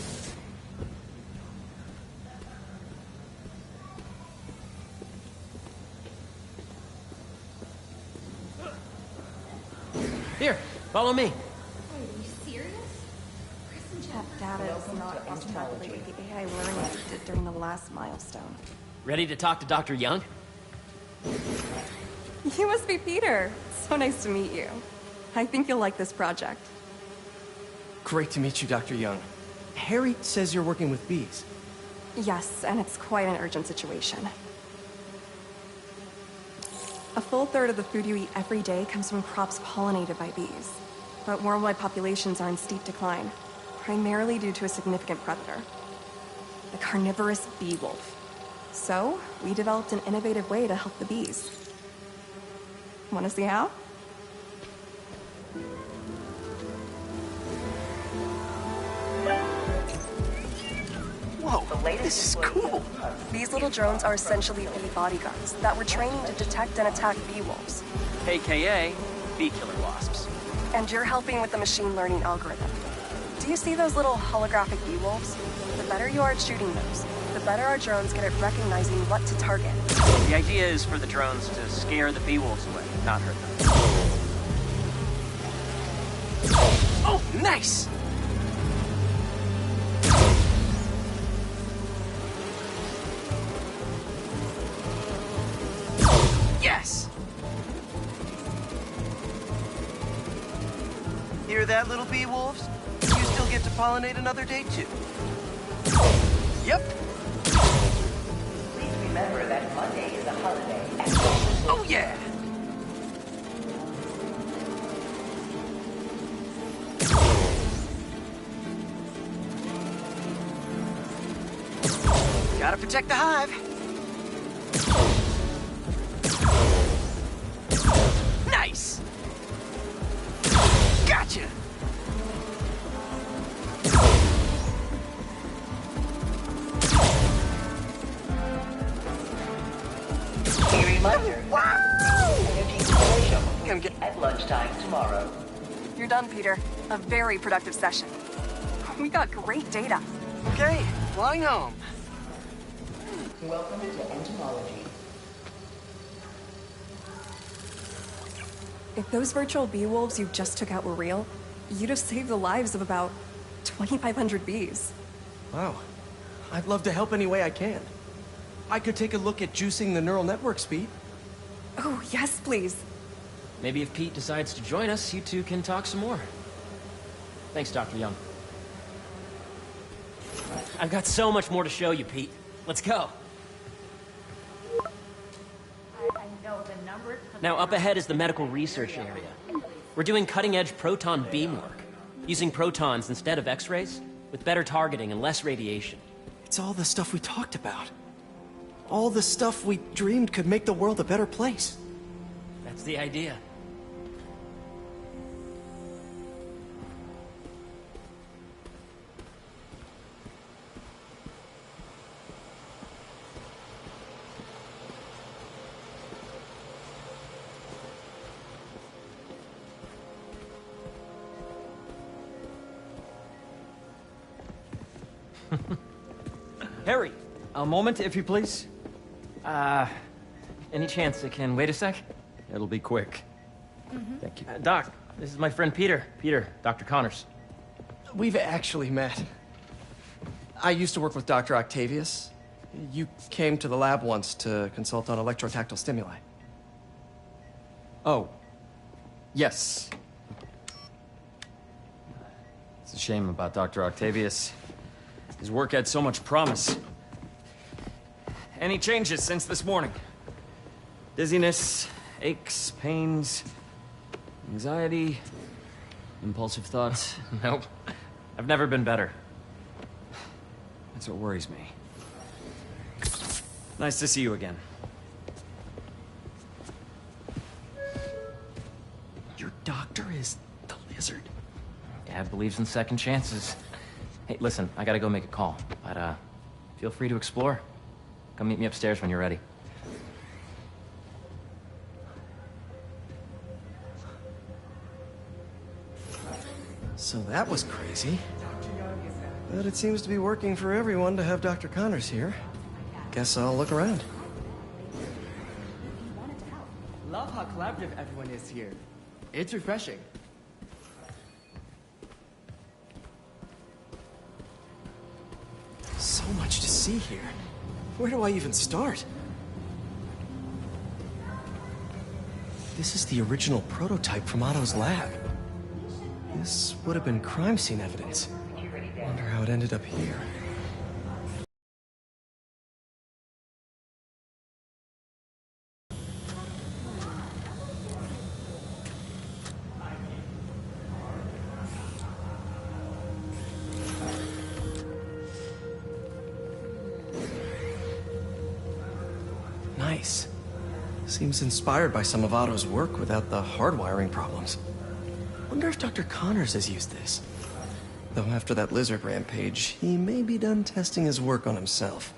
Here, follow me. Wait, are you serious? That data is not compatible with the AI learning we did during the last milestone. Ready to talk to Dr. Young? You must be Peter. So nice to meet you. I think you'll like this project. Great to meet you, Dr. Young. Harry says you're working with bees. Yes, and it's quite an urgent situation. A full third of the food you eat every day comes from crops pollinated by bees. But worldwide populations are in steep decline, primarily due to a significant predator, the carnivorous bee wolf. So, we developed an innovative way to help the bees. Want to see how? Whoa, this is cool. These little drones are essentially bee bodyguards that were trained to detect and attack bee wolves. AKA bee killer wasps. And you're helping with the machine learning algorithm. Do you see those little holographic bee-wolves? The better you are at shooting those, the better our drones get at recognizing what to target. The idea is for the drones to scare the bee-wolves away, not hurt them. Oh, nice! Yes! Hear that, little bee wolves? You still get to pollinate another day, too. Yep. Please remember that Monday is a holiday. Oh, yeah! Gotta protect the hive. Nice! Gotcha! A reminder. Energy ratio at lunchtime tomorrow. You're done, Peter. A very productive session. We got great data. Okay, flying home. Welcome to entomology. If those virtual bee wolves you just took out were real, you'd have saved the lives of about 2,500 bees. Wow. I'd love to help any way I can. I could take a look at juicing the neural network speed. Oh, yes, please. Maybe if Pete decides to join us, you two can talk some more. Thanks, Dr. Young. I've got so much more to show you, Pete. Let's go. Now, up ahead is the medical research area. We're doing cutting-edge proton beam work, using protons instead of X-rays, with better targeting and less radiation. It's all the stuff we talked about. All the stuff we dreamed could make the world a better place. That's the idea. Harry, a moment, if you please. Any chance it can wait a sec? It'll be quick. Thank you. Doc, this is my friend Peter. Peter, Dr. Connors. We've actually met. I used to work with Dr. Octavius. You came to the lab once to consult on electrotactile stimuli. Oh. Yes. It's a shame about Dr. Octavius. His work had so much promise. Any changes since this morning? Dizziness, aches, pains, anxiety, impulsive thoughts? Nope. I've never been better. That's what worries me. Nice to see you again. Your doctor is the lizard. Dad believes in second chances. Hey, listen, I gotta go make a call, but feel free to explore. Come meet me upstairs when you're ready. So that was crazy. But it seems to be working for everyone to have Dr. Connors here. Guess I'll look around. Love how collaborative everyone is here. It's refreshing. So much to see here. Where do I even start? This is the original prototype from Otto's lab. This would have been crime scene evidence. Wonder how it ended up here. Nice. Seems inspired by some of Otto's work without the hardwiring problems. Wonder if Dr. Connors has used this. Though after that lizard rampage, he may be done testing his work on himself.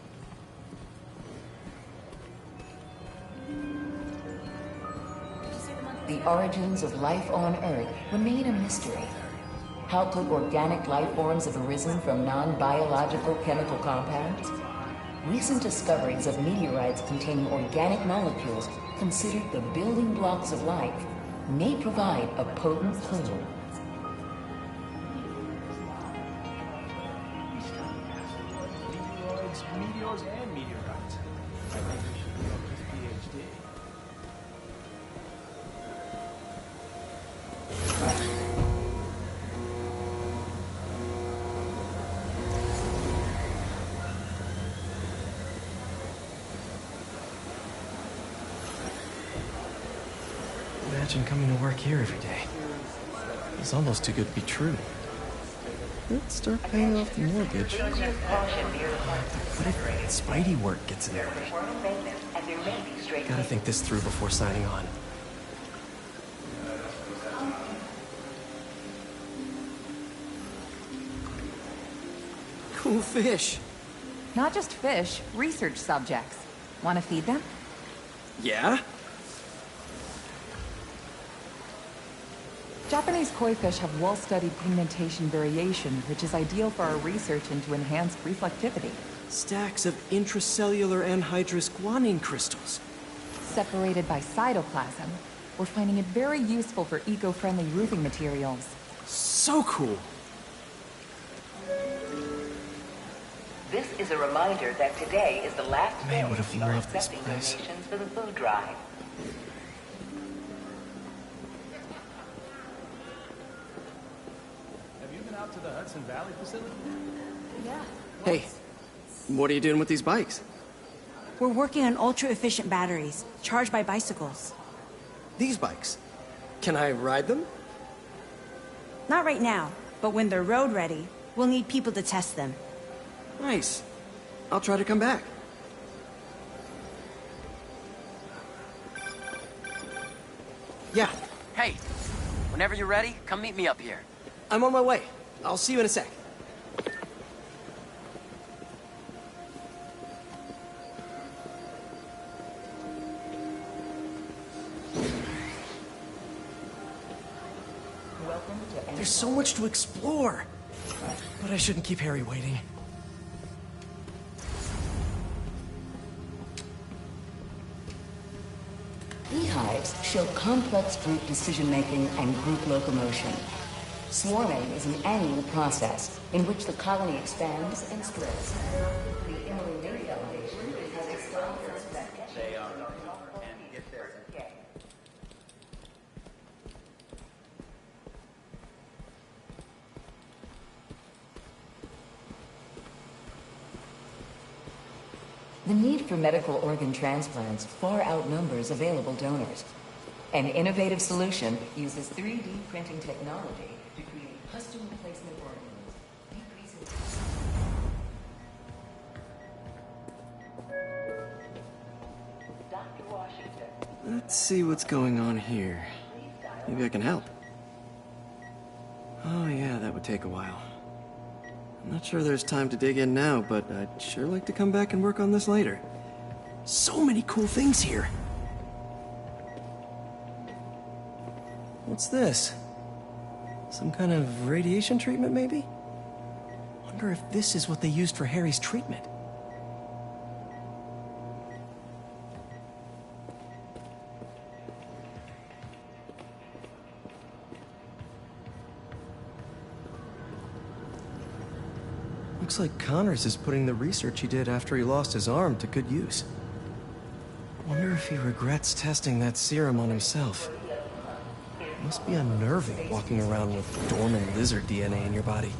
The origins of life on Earth remain a mystery. How could organic life forms have arisen from non-biological chemical compounds? Recent discoveries of meteorites containing organic molecules considered the building blocks of life may provide a potent clue. Meteors and meteorites. I think they should be up his PhD. Imagine coming to work here every day. It's almost too good to be true. Let's start paying off the mortgage. What if Spidey work gets in there? Gotta think this through before signing on. Cool fish. Not just fish, research subjects. Want to feed them? Yeah? Japanese koi fish have well-studied pigmentation variation, which is ideal for our research into enhanced reflectivity. Stacks of intracellular anhydrous guanine crystals. Separated by cytoplasm, we're finding it very useful for eco-friendly roofing materials. So cool! This is a reminder that today is the last day May would have we are loved this accepting place. donations for the food drive. Have you been out to the Hudson Valley facility? Yeah. Hey, what are you doing with these bikes? We're working on ultra-efficient batteries, charged by bicycles. These bikes? Can I ride them? Not right now, but when they're road ready, we'll need people to test them. Nice. I'll try to come back. Yeah. Hey, whenever you're ready, come meet me up here. I'm on my way. I'll see you in a sec. There's so much to explore. But I shouldn't keep Harry waiting. Beehives show complex group decision-making and group locomotion. Swarming is an annual process in which the colony expands and spreads. The Emily May Foundation has a strong perspective. They are and get there. The need for medical organ transplants far outnumbers available donors. An innovative solution uses 3D printing technology to create custom replacement organs, decreasing... Dr. Washington. Let's see what's going on here. Maybe I can help. Oh yeah, that would take a while. I'm not sure there's time to dig in now, but I'd sure like to come back and work on this later. So many cool things here. What's this? Some kind of radiation treatment, maybe? Wonder if this is what they used for Harry's treatment. Looks like Connors is putting the research he did after he lost his arm to good use. Wonder if he regrets testing that serum on himself. Must be unnerving walking around with dormant lizard DNA in your body.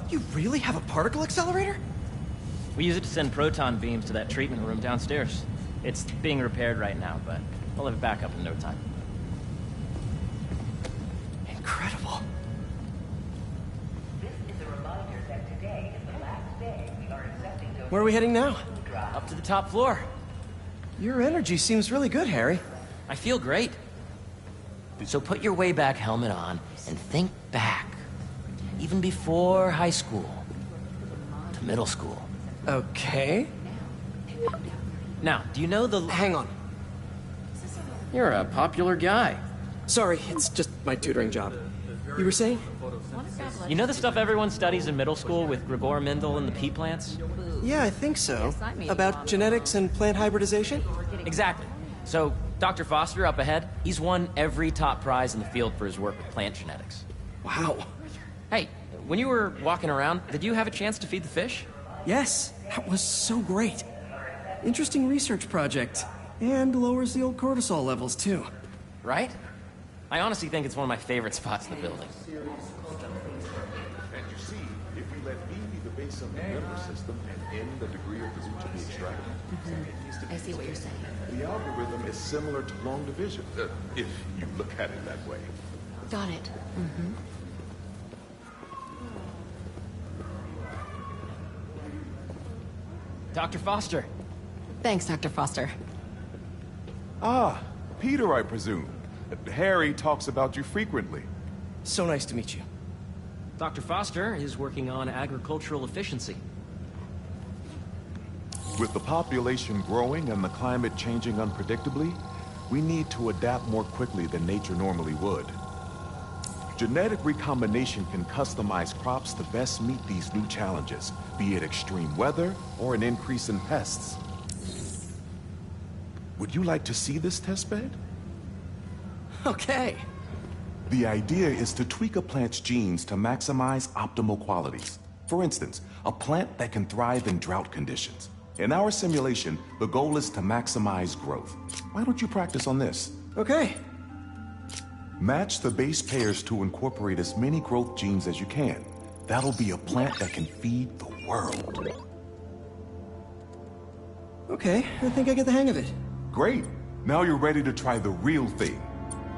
You really have a particle accelerator? We use it to send proton beams to that treatment room downstairs. It's being repaired right now, but we'll have it back up in no time. Incredible. This is a reminder that today is the last day we are Where are we heading now? Up to the top floor. Your energy seems really good, Harry. I feel great. So put your way-back helmet on and think back. Even before high school. To middle school. Okay. Now, do you know the... Hang on. You're a popular guy. Sorry, it's just my tutoring job. You were saying? You know the stuff everyone studies in middle school with Gregor Mendel and the pea plants? Yeah, I think so. About genetics and plant hybridization? Exactly. So, Dr. Foster up ahead, he's won every top prize in the field for his work with plant genetics. Wow. Hey, when you were walking around, did you have a chance to feed the fish? Yes, that was so great. Interesting research project. And lowers the old cortisol levels, too. Right? I honestly think it's one of my favorite spots in the building. And you see, if we let B be the base of the nervous system and N the degree of the root to be extracted, I see what you're saying. the algorithm is similar to long division, if you look at it that way. Got it. Mm-hmm. Dr. Foster. Thanks, Dr. Foster. Ah, Peter, I presume. Harry talks about you frequently. So nice to meet you. Dr. Foster is working on agricultural efficiency. With the population growing and the climate changing unpredictably, we need to adapt more quickly than nature normally would. Genetic recombination can customize crops to best meet these new challenges, be it extreme weather or an increase in pests. Would you like to see this testbed? Okay. The idea is to tweak a plant's genes to maximize optimal qualities. For instance, a plant that can thrive in drought conditions. In our simulation, the goal is to maximize growth. Why don't you practice on this? Okay. Match the base pairs to incorporate as many growth genes as you can. That'll be a plant that can feed the world. Okay, I think I get the hang of it. Great. Now you're ready to try the real thing.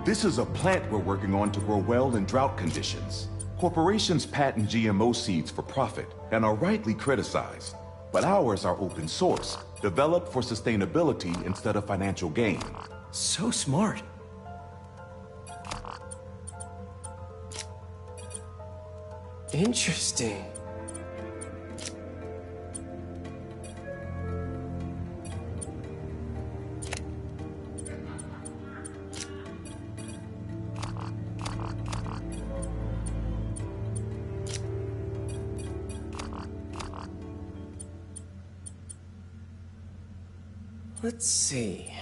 This is a plant we're working on to grow well in drought conditions. Corporations patent GMO seeds for profit and are rightly criticized. But ours are open source, developed for sustainability instead of financial gain. So smart. Interesting. Let's see.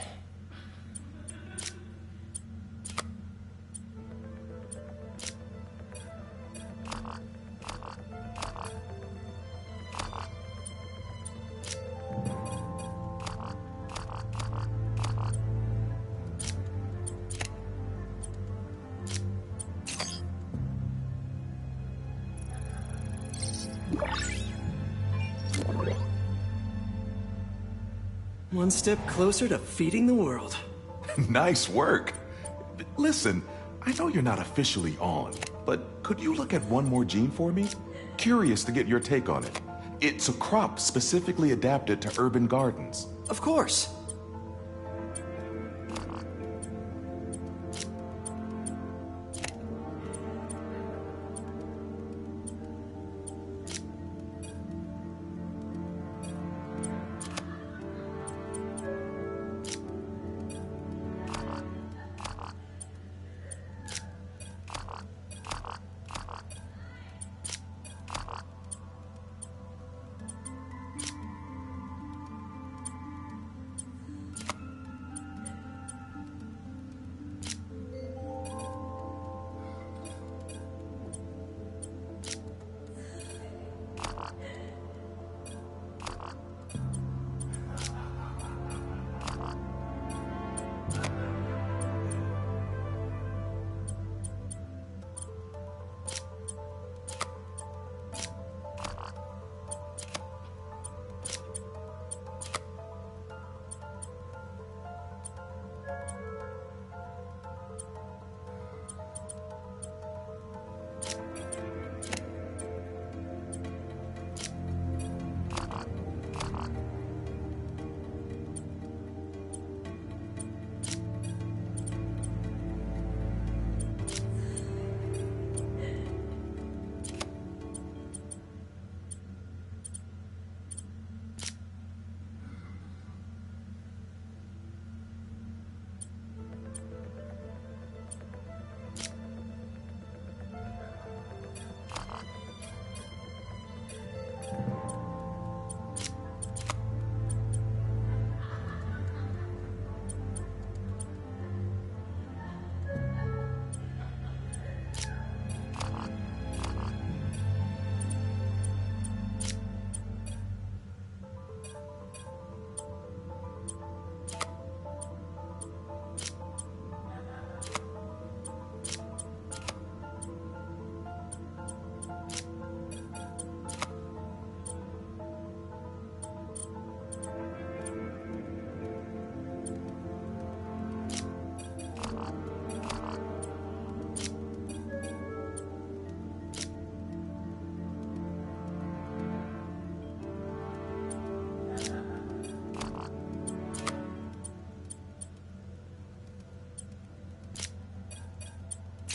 One step closer to feeding the world. Nice work. Listen, I know you're not officially on, but could you look at one more gene for me? Curious to get your take on it. It's a crop specifically adapted to urban gardens. Of course.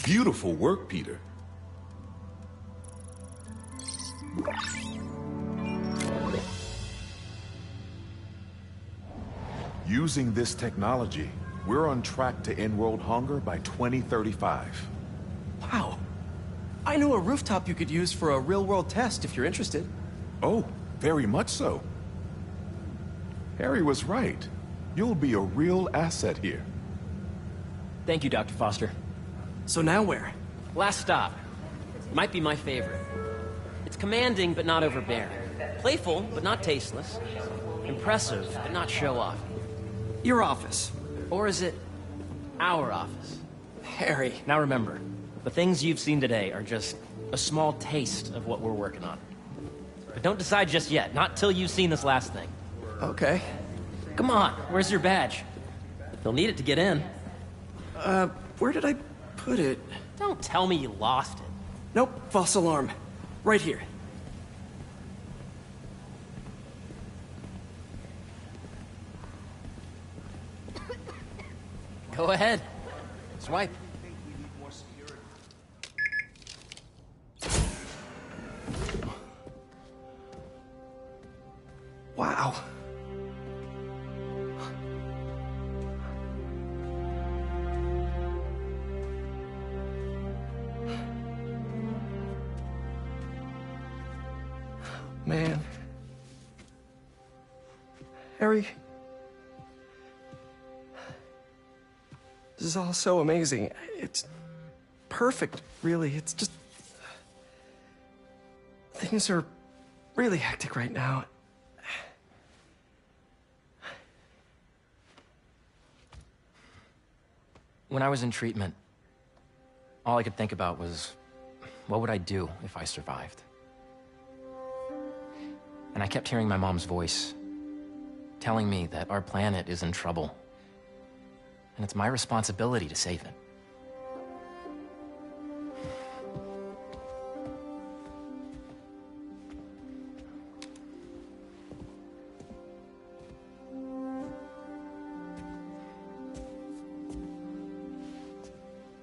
Beautiful work, Peter. Using this technology, we're on track to end world hunger by 2035. Wow. I know a rooftop you could use for a real-world test if you're interested. Oh, very much so. Harry was right. You'll be a real asset here. Thank you, Dr. Foster. So now where? Last stop. Might be my favorite. It's commanding, but not overbearing. Playful, but not tasteless. Impressive, but not show-off. Your office. Or is it our office? Harry. Now remember, the things you've seen today are just a small taste of what we're working on. But don't decide just yet, not till you've seen this last thing. Okay. Come on, where's your badge? You'll need it to get in. Where did I put it? Don't tell me you lost it. Nope, false alarm. Right here. Go ahead. Swipe. Wow. Man. Harry. This is all so amazing. It's perfect, really. It's just... Things are really hectic right now. When I was in treatment, all I could think about was, what would I do if I survived? And I kept hearing my mom's voice, telling me that our planet is in trouble, and it's my responsibility to save it.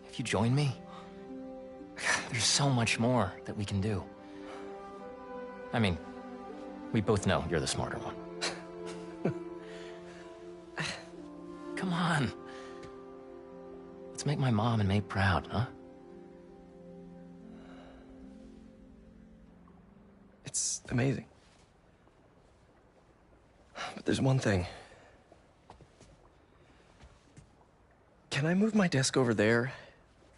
If you join me, there's so much more that we can do. I mean, we both know you're the smarter one. Come on. Let's make my mom and May proud, huh? It's amazing. But there's one thing. Can I move my desk over there?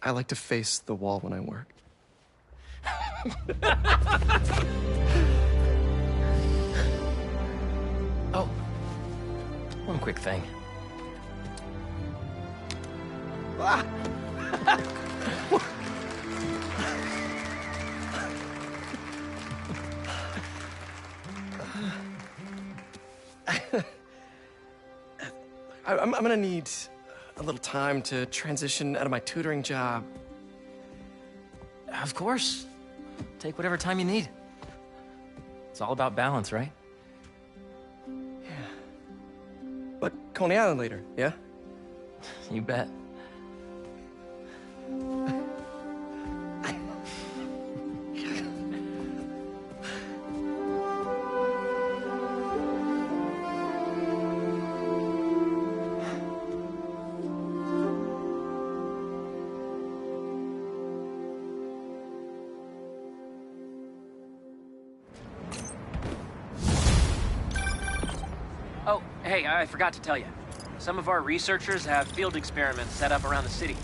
I like to face the wall when I work. Oh, one quick thing. Ah. I'm gonna need a little time to transition out of my tutoring job. Of course. Take whatever time you need. It's all about balance, right? Yeah. But Coney Island later, yeah? You bet. Oh, hey, I forgot to tell you. Some of our researchers have field experiments set up around the city.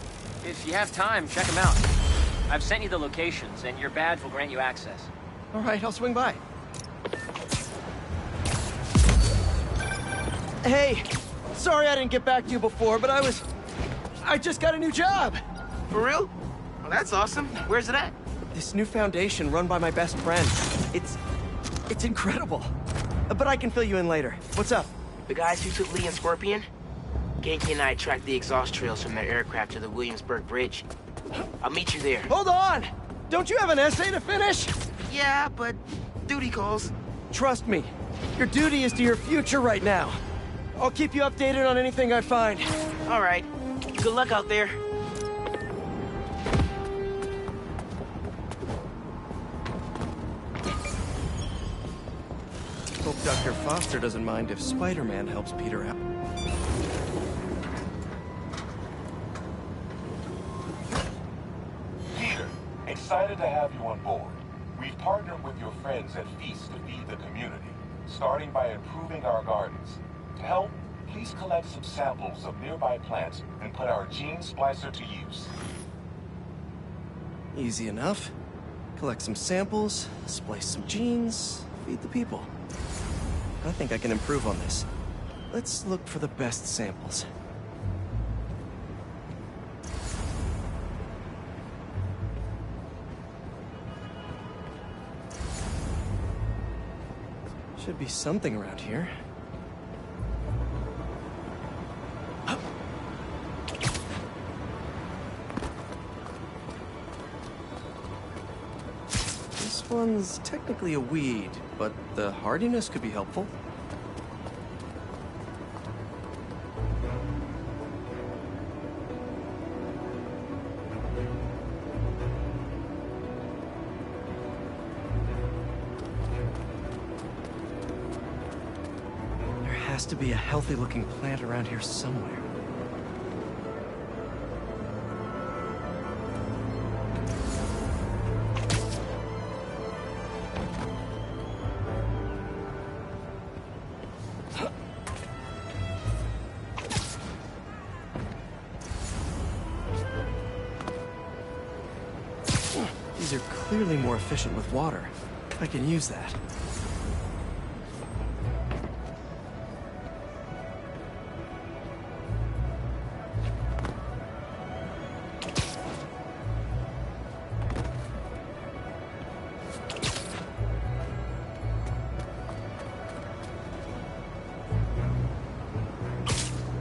If you have time, check them out. I've sent you the locations, and your badge will grant you access. All right, I'll swing by. Hey, sorry I didn't get back to you before, but I just got a new job. For real? Well, that's awesome. Where's it at? This new foundation run by my best friend. It's incredible. But I can fill you in later. What's up? The guys who took Lee and Scorpion? Genki and I tracked the exhaust trails from their aircraft to the Williamsburg Bridge. I'll meet you there. Hold on! Don't you have an essay to finish? Yeah, but duty calls. Trust me, your duty is to your future right now. I'll keep you updated on anything I find. All right. Good luck out there. Dr. Foster doesn't mind if Spider-Man helps Peter out. Peter, excited to have you on board. We've partnered with your friends at Feast to feed the community, starting by improving our gardens. To help, please collect some samples of nearby plants and put our gene splicer to use. Easy enough. Collect some samples, splice some genes, feed the people. I think I can improve on this. Let's look for the best samples. Should be something around here. This one's technically a weed, but the hardiness could be helpful. There has to be a healthy-looking plant around here somewhere. These are clearly more efficient with water. I can use that.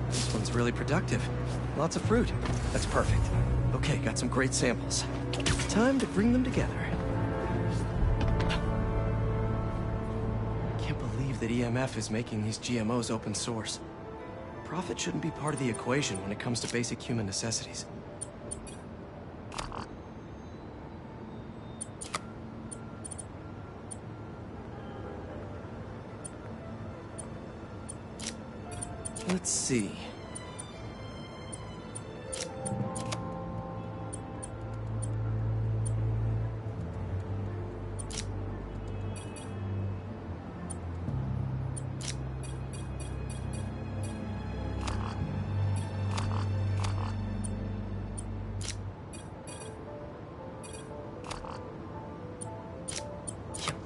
This one's really productive. Lots of fruit. That's perfect. Okay, got some great samples. Time to bring them together. Can't believe that EMF is making these GMOs open source. Profit shouldn't be part of the equation when it comes to basic human necessities. Let's see.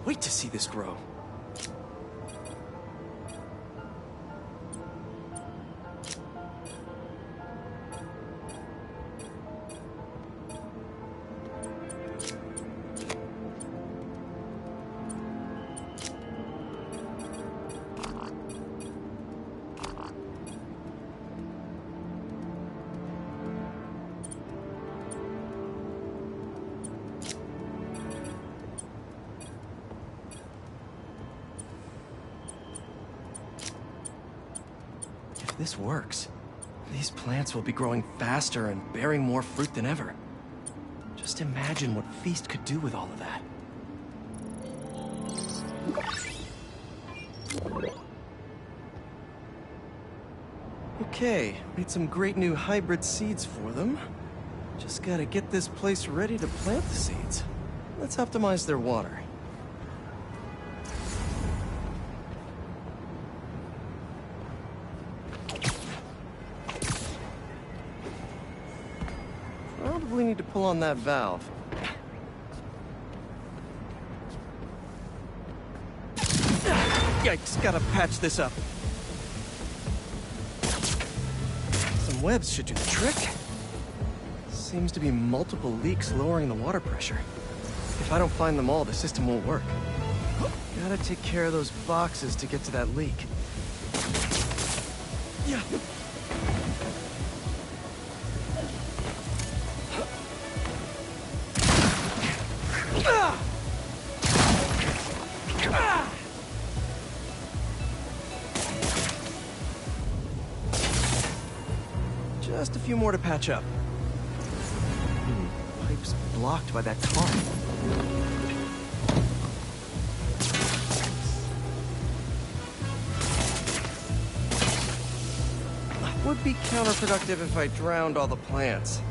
Wait to see this grow. If this works, these plants will be growing faster and bearing more fruit than ever. Just imagine what Feast could do with all of that. Okay, made some great new hybrid seeds for them. Just gotta get this place ready to plant the seeds. Let's optimize their water. Probably need to pull on that valve. Yikes, gotta patch this up. Some webs should do the trick. Seems to be multiple leaks lowering the water pressure. If I don't find them all, the system won't work. Gotta take care of those boxes to get to that leak. Yeah. Just a few more to patch up. Pipe's blocked by that car. would be counterproductive if I drowned all the plants.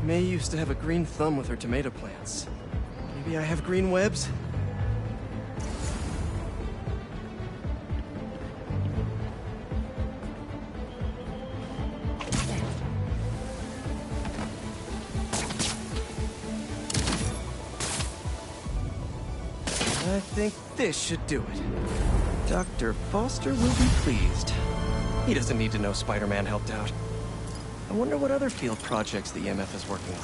May used to have a green thumb with her tomato plants. Maybe I have green webs? I think this should do it. Dr. Foster will be pleased. He doesn't need to know Spider-Man helped out. I wonder what other field projects the EMF is working on.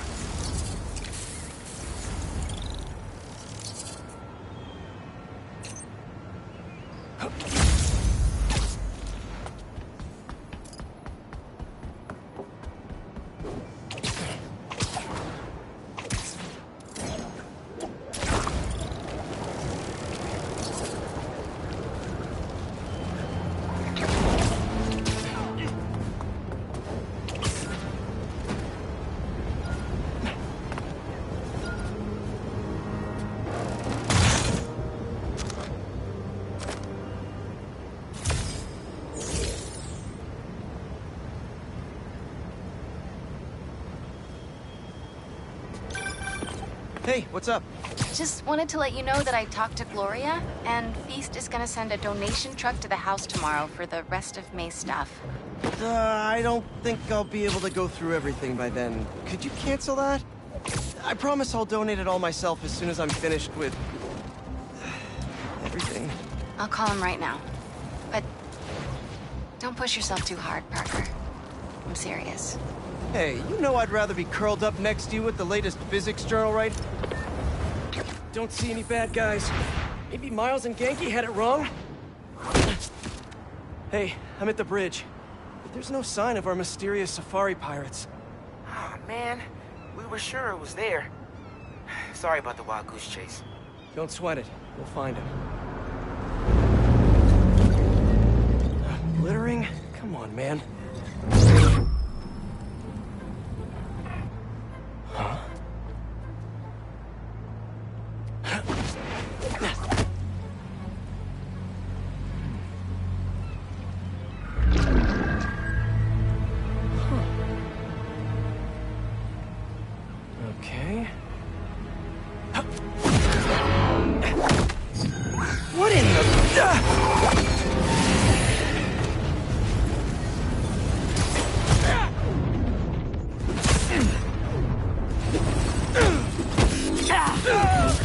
Hey, what's up? Just wanted to let you know that I talked to Gloria, and Feast is gonna send a donation truck to the house tomorrow for the rest of May's stuff. I don't think I'll be able to go through everything by then. Could you cancel that? I promise I'll donate it all myself as soon as I'm finished with... everything. I'll call him right now. But don't push yourself too hard, Parker. I'm serious. Hey, you know I'd rather be curled up next to you with the latest physics journal, right? Don't see any bad guys. Maybe Miles and Genki had it wrong? Hey, I'm at the bridge. But there's no sign of our mysterious safari pirates. Oh, man. We were sure it was there. Sorry about the wild goose chase. Don't sweat it. We'll find him. Littering? Come on, man. Huh? Okay. What in the...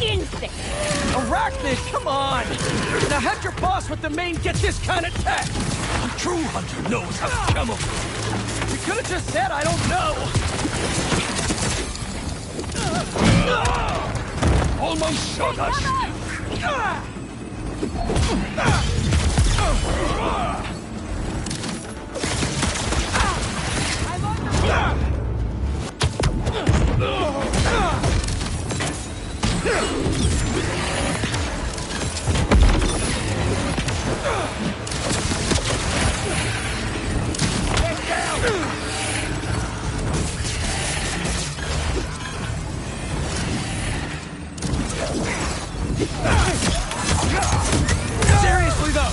Insect! Arachnid, come on! Now have your boss with the main get this kind of tech! A true hunter knows how to camouflage. You could have just said I don't know! Almost shot us! Seriously though,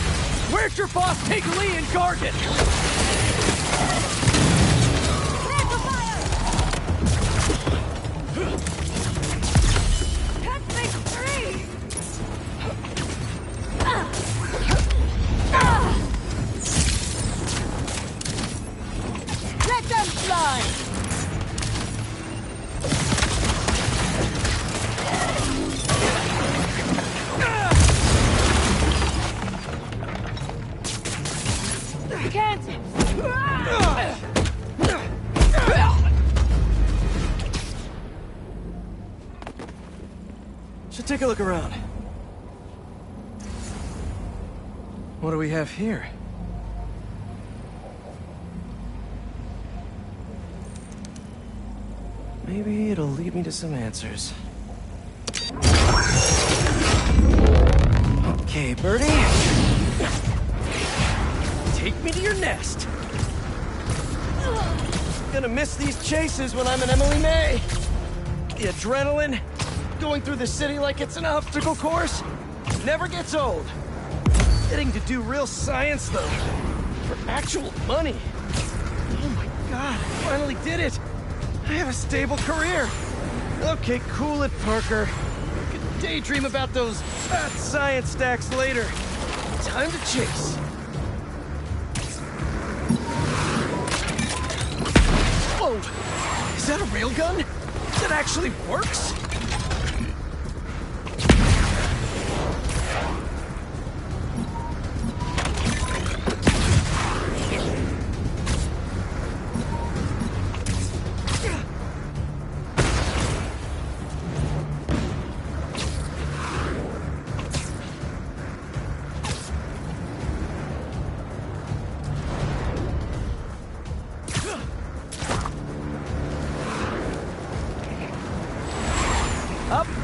where'd your boss take Lee and Gargan? Let them fly! Can't! Should take a look around. What do we have here? Maybe it'll lead me to some answers. Okay, Birdie. Take me to your nest. Gonna miss these chases when I'm an Emily May. The adrenaline, going through the city like it's an obstacle course. Never gets old. Getting to do real science, though. For actual money. Oh my god, I finally did it! I have a stable career! Okay, cool it, Parker. You can daydream about those fat science stacks later. Time to chase. Whoa! Is that a railgun? That actually works?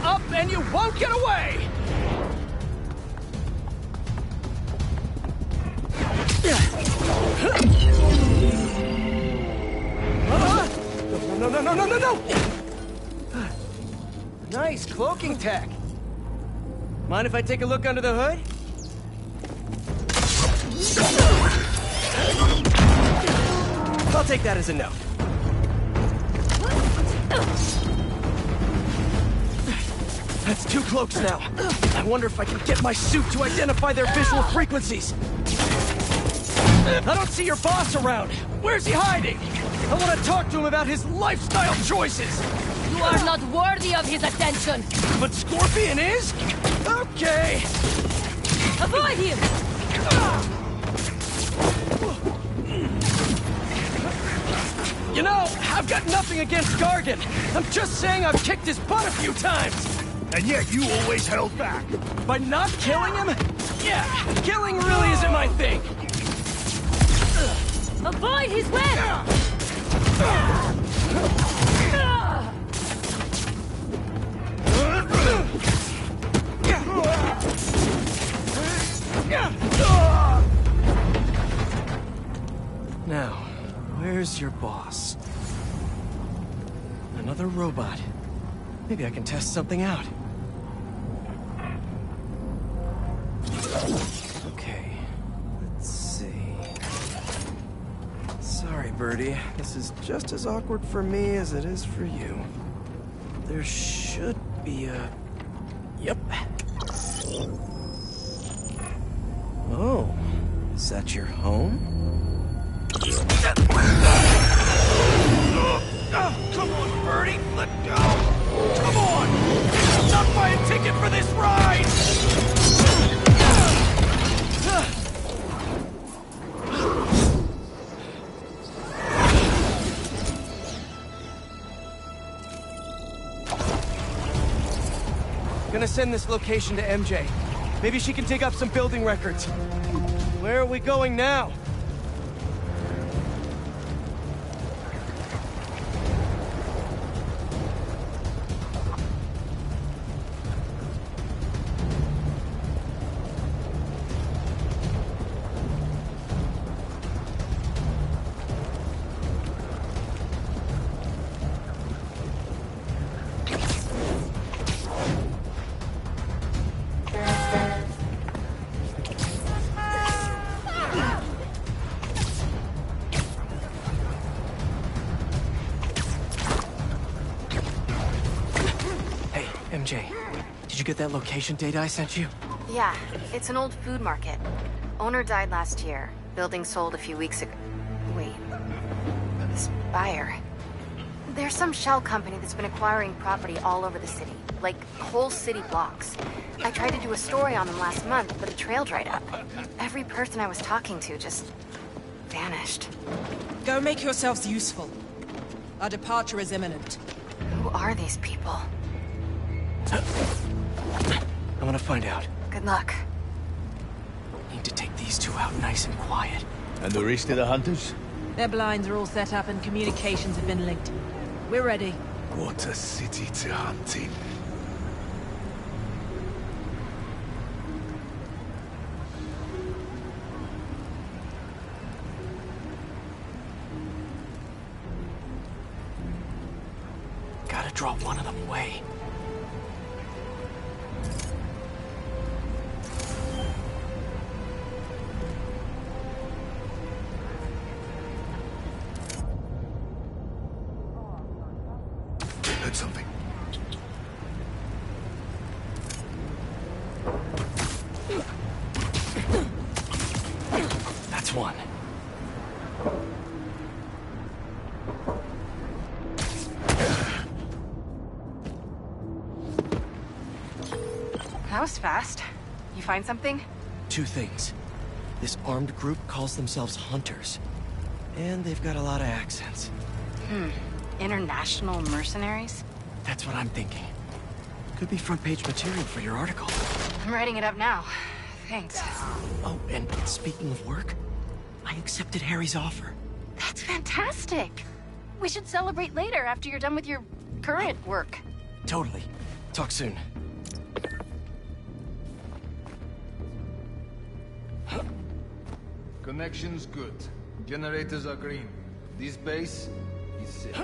Up, and you won't get away! No! Nice cloaking tech. Mind if I take a look under the hood? I'll take that as a no. That's 2 cloaks now. I wonder if I can get my suit to identify their visual frequencies. I don't see your boss around. Where's he hiding? I want to talk to him about his lifestyle choices. You are not worthy of his attention. But Scorpion is? Okay. Avoid him! You know, I've got nothing against Gargan. I'm just saying I've kicked his butt a few times. And yet you always held back. By not killing him? Yeah, killing really isn't my thing. Avoid his web! Now, where's your boss? Another robot. Maybe I can test something out. Okay, let's see. Sorry, Birdie. This is just as awkward for me as it is for you. There should be a... Yep. Oh, is that your home? Come on, Birdie, let go! Come on! Not buy a ticket for this ride! Gonna send this location to MJ. Maybe she can dig up some building records. Where are we going now? MJ, did you get that location data I sent you? Yeah, it's an old food market. Owner died last year. Building sold a few weeks ago. Wait. This buyer. There's some shell company that's been acquiring property all over the city. Like, whole city blocks. I tried to do a story on them last month, but the trail dried up. Every person I was talking to just... vanished. Go make yourselves useful. Our departure is imminent. Who are these people? I'm gonna find out. Good luck. Need to take these two out nice and quiet. And the rest of the hunters? Their blinds are all set up and communications have been linked. We're ready. What a city to hunt in. Gotta draw one of them away. something. That's one. That was fast. You find something? Two things. This armed group calls themselves Hunters. And they've got a lot of accents. International mercenaries? That's what I'm thinking. Could be front-page material for your article. I'm writing it up now. Thanks. Oh, and speaking of work, I accepted Harry's offer. That's fantastic. We should celebrate later after you're done with your current work. Totally. Talk soon. Connection's good. Generators are green. This base is set.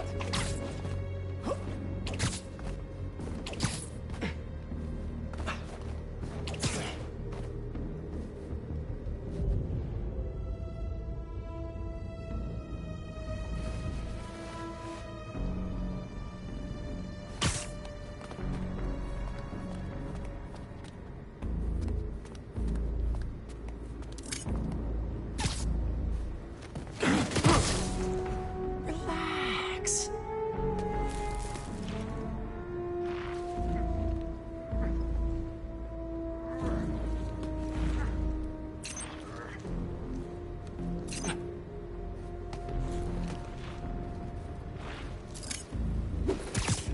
Relax.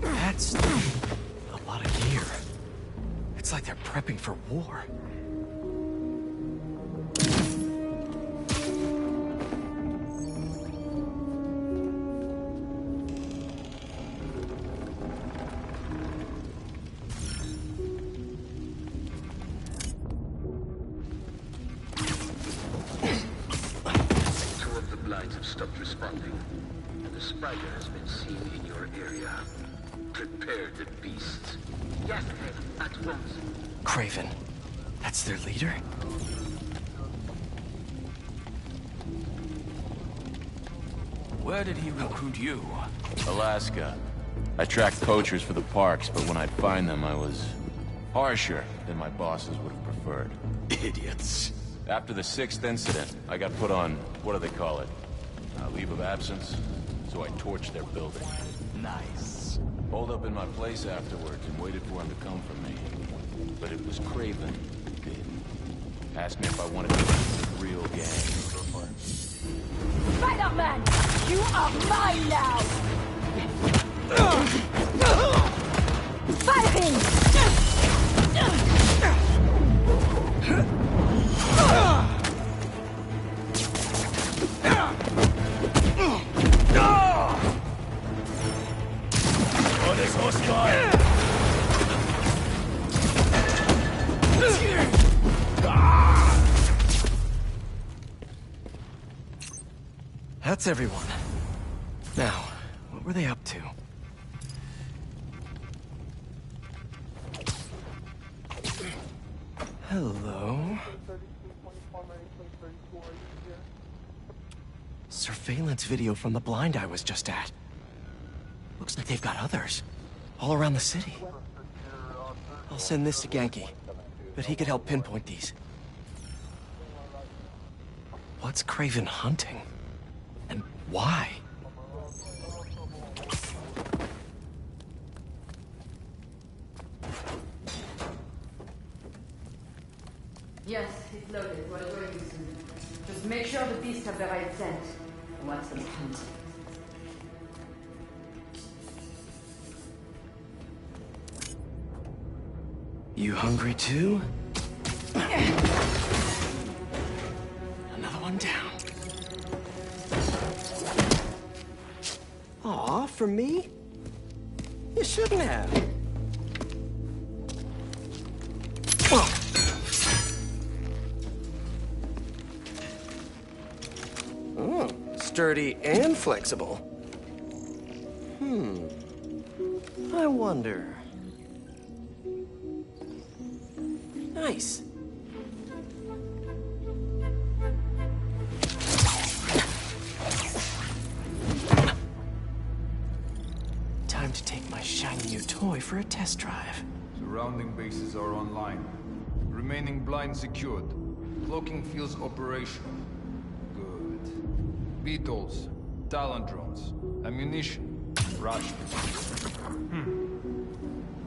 That's a lot of gear. It's like they're prepping for war. Two of the blinds have stopped responding, and the spider has been seen in your area. Prepare the beast. Yes, at once. Craven. That's their leader? Where did he recruit you? Alaska. I tracked poachers for the parks, but when I'd find them, I was harsher than my bosses would have preferred. Idiots. After the 6th incident, I got put on, what do they call it? Leave of absence? So I torched their building. Nice. Holed up in my place afterwards and waited for him to come for me. But it was Craven who did. Asked me if I wanted to be the real gang. Spider-Man! You are mine now! Fire him! That's everyone. Now, what were they up to? Hello? Surveillance video from the blind I was just at. Looks like they've got others. All around the city. I'll send this to Genki, but he could help pinpoint these. What's Craven hunting? And why? Yes, it's loaded. What are you using? Just make sure the beasts have the right scent. Watch them hunt. You hungry too? Another one down. Aw, for me? You shouldn't have. Oh, sturdy and flexible. I wonder. Nice. Time to take my shiny convoy for a test drive. Surrounding bases are online. Remaining blind secured. Cloaking fields operational. Good. Beetles, Talon drones, ammunition, rations.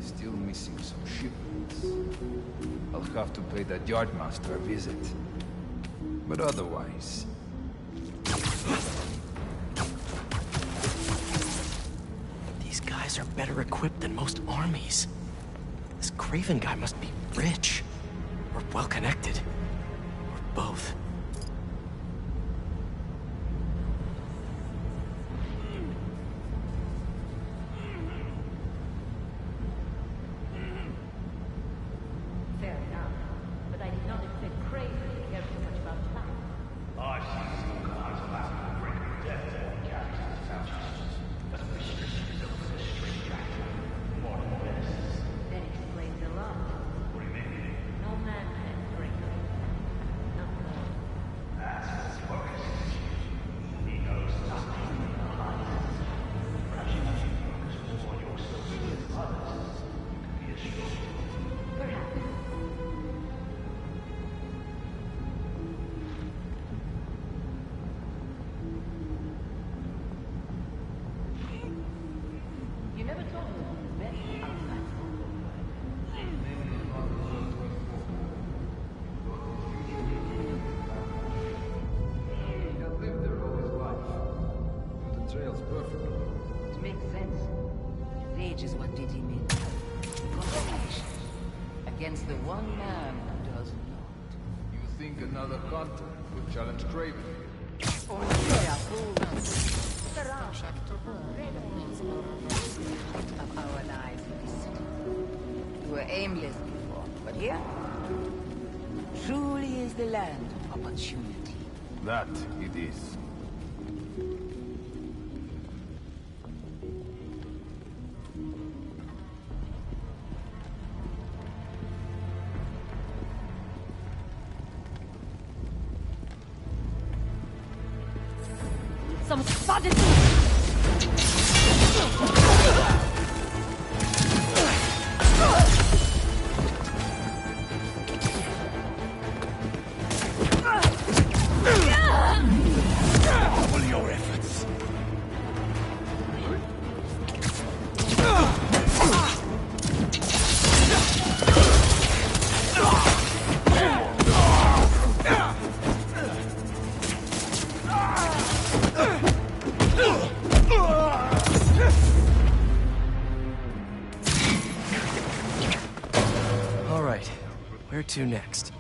Still missing some shipments. I'll have to pay that yardmaster a visit. But otherwise... These guys are better equipped than most armies. This Craven guy must be rich, or well-connected, or both. Fair enough, but I did not expect Craven to care so much about time. I see some kinds of absolute record death on characters without justice. But the restrictions of the straight jacket. More medicines. That explains a lot. What do you mean? No man can break it. Not more. That's what worries you. He knows nothing of the alliances. Perhaps you should focus more on your service with others. You can be assured. Perhaps. You never told me who's best outside school. He had lived there all his life. Knew the trails perfectly. It makes sense. His age is what did him in. Combination. Against the one man who does not. You think another hunter would challenge Craven? Of our lives in this city. We were aimless before, but here, truly is the land of opportunity. That it is. Some spotted. Double your efforts. All right, where to next?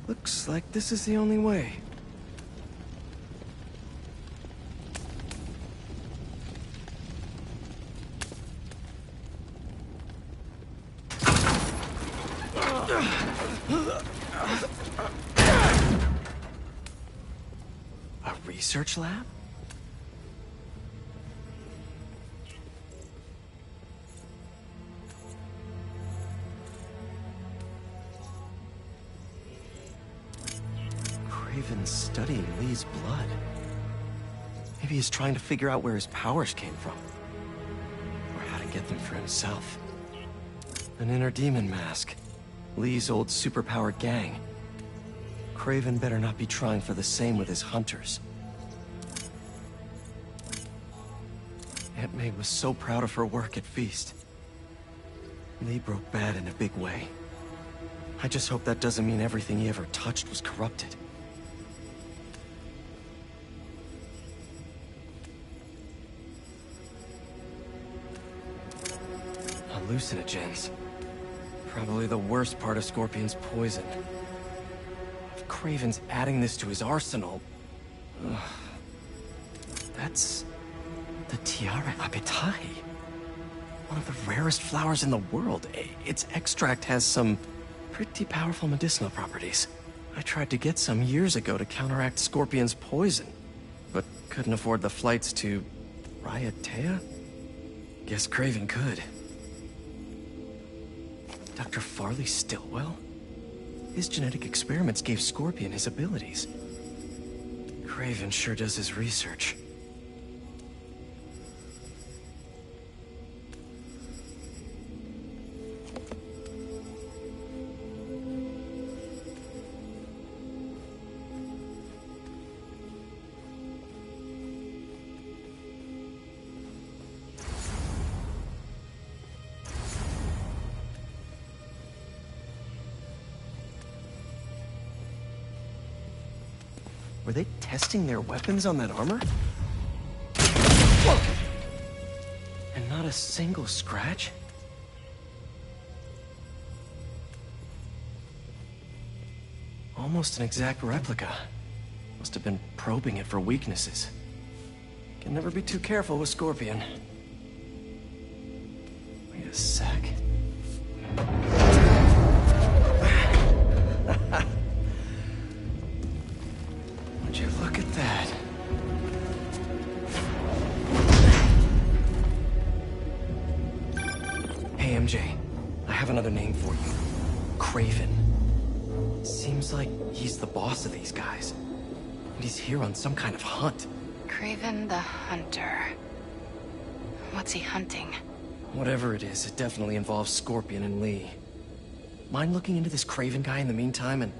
Looks like this is the only way. A research lab? Craven's studying Lee's blood. Maybe he's trying to figure out where his powers came from. Or how to get them for himself. An inner demon mask. Lee's old superpowered gang. Craven better not be trying for the same with his hunters. Aunt May was so proud of her work at Feast. Lee broke bad in a big way. I just hope that doesn't mean everything he ever touched was corrupted. Hallucinogens. Probably the worst part of Scorpion's poison. If Craven's adding this to his arsenal... Ugh, that's... the Tiara Abetai. One of the rarest flowers in the world. Its extract has some pretty powerful medicinal properties. I tried to get some years ago to counteract Scorpion's poison, but couldn't afford the flights to Raiatea? Guess Craven could. Dr. Farley Stillwell? His genetic experiments gave Scorpion his abilities. Craven sure does his research. Were they testing their weapons on that armor? Whoa! And not a single scratch? Almost an exact replica. Must have been probing it for weaknesses. Can never be too careful with Scorpion. Wait a sec. Would you look at that? Hey, MJ. I have another name for you. Craven. Seems like he's the boss of these guys. And he's here on some kind of hunt. Craven the Hunter. What's he hunting? Whatever it is, it definitely involves Scorpion and Lee. Mind looking into this Craven guy in the meantime and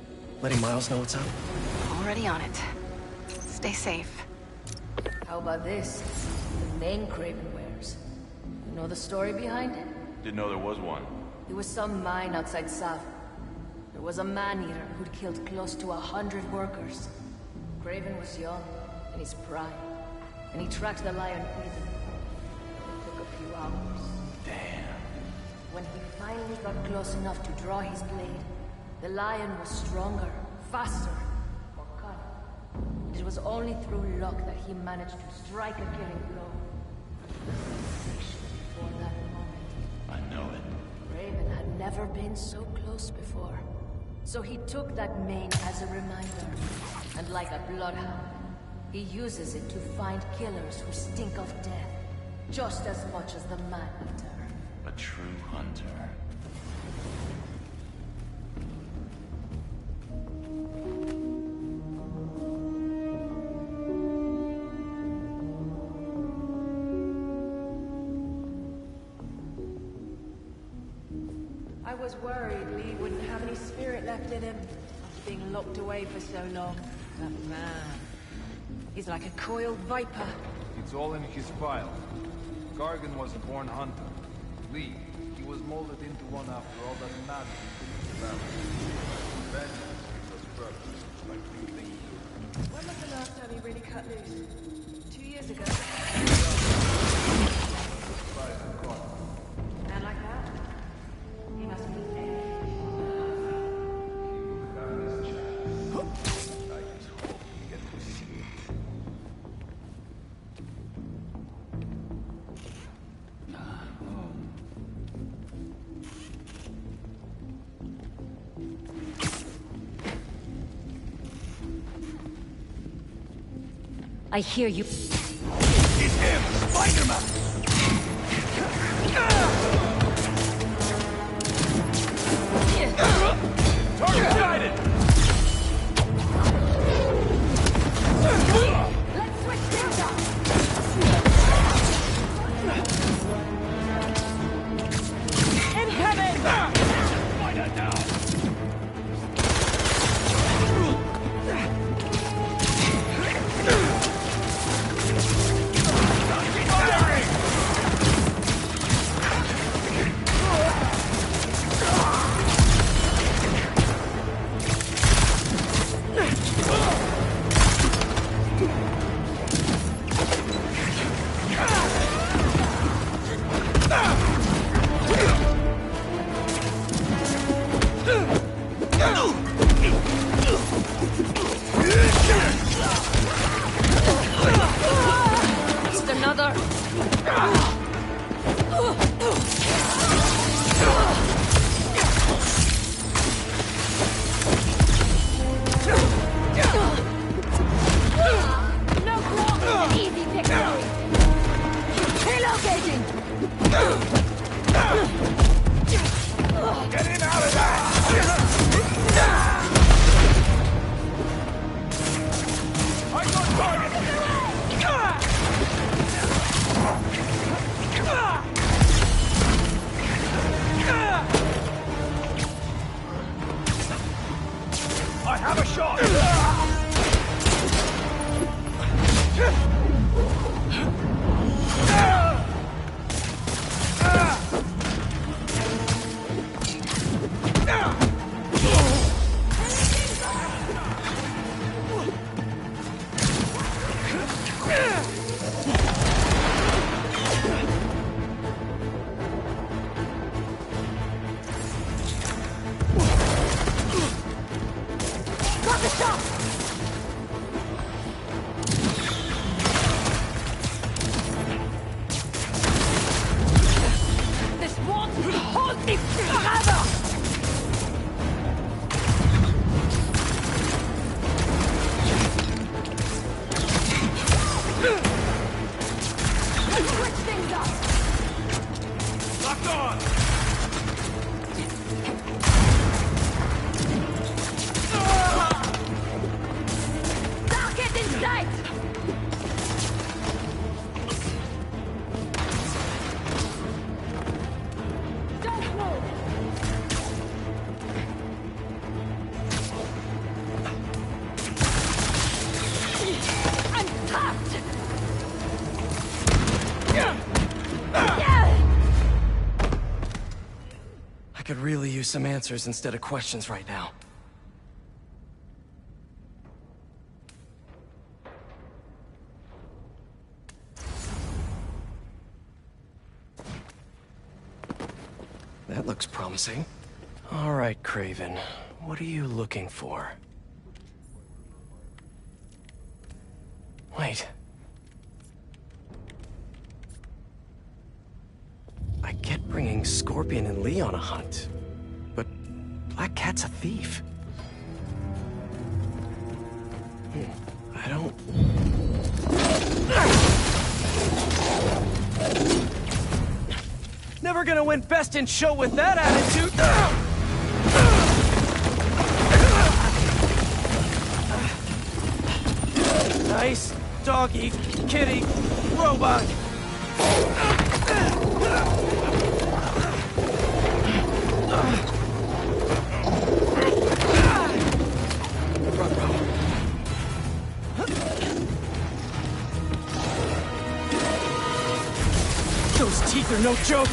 letting Miles know what's up? Already on it. Stay safe. How about this? The name Craven wears. You know the story behind it? Didn't know there was one. It was some mine outside South. There was a man-eater who'd killed close to 100 workers. Craven was young, in his prime, and he tracked the lion easily. It took a few hours. Damn. When he finally got close enough to draw his blade, the lion was stronger, faster, more cunning. And it was only through luck that he managed to strike a killing blow. Before that moment, I know it. Craven had never been so close before. So he took that mane as a reminder, and like a bloodhound, he uses it to find killers who stink of death, just as much as the man-eater. A true hunter. I was worried Lee wouldn't have any spirit left in him after being locked away for so long. That man. He's like a coiled viper. It's all in his file. Gargan was a born hunter. Lee, he was molded into one after all that madness in the valley. Vengeance was purpose, like you think. When was the last time he really cut loose? 2 years ago. And like that? He must be dead. I hear you. It's him! Spider-Man! Target sighted! Get him out of that! I got target! I have a shot! This won't hold me forever! Switch things up! Lock on! Target in sight! Don't move! I'm trapped! I could really use some answers instead of questions right now. That looks promising. All right, Craven. What are you looking for? Wait. I get bringing Scorpion and Lee on a hunt, but Black Cat's a thief. I don't... Never gonna win Best in Show with that attitude! Nice doggy, kitty, robot! Those teeth are no joke!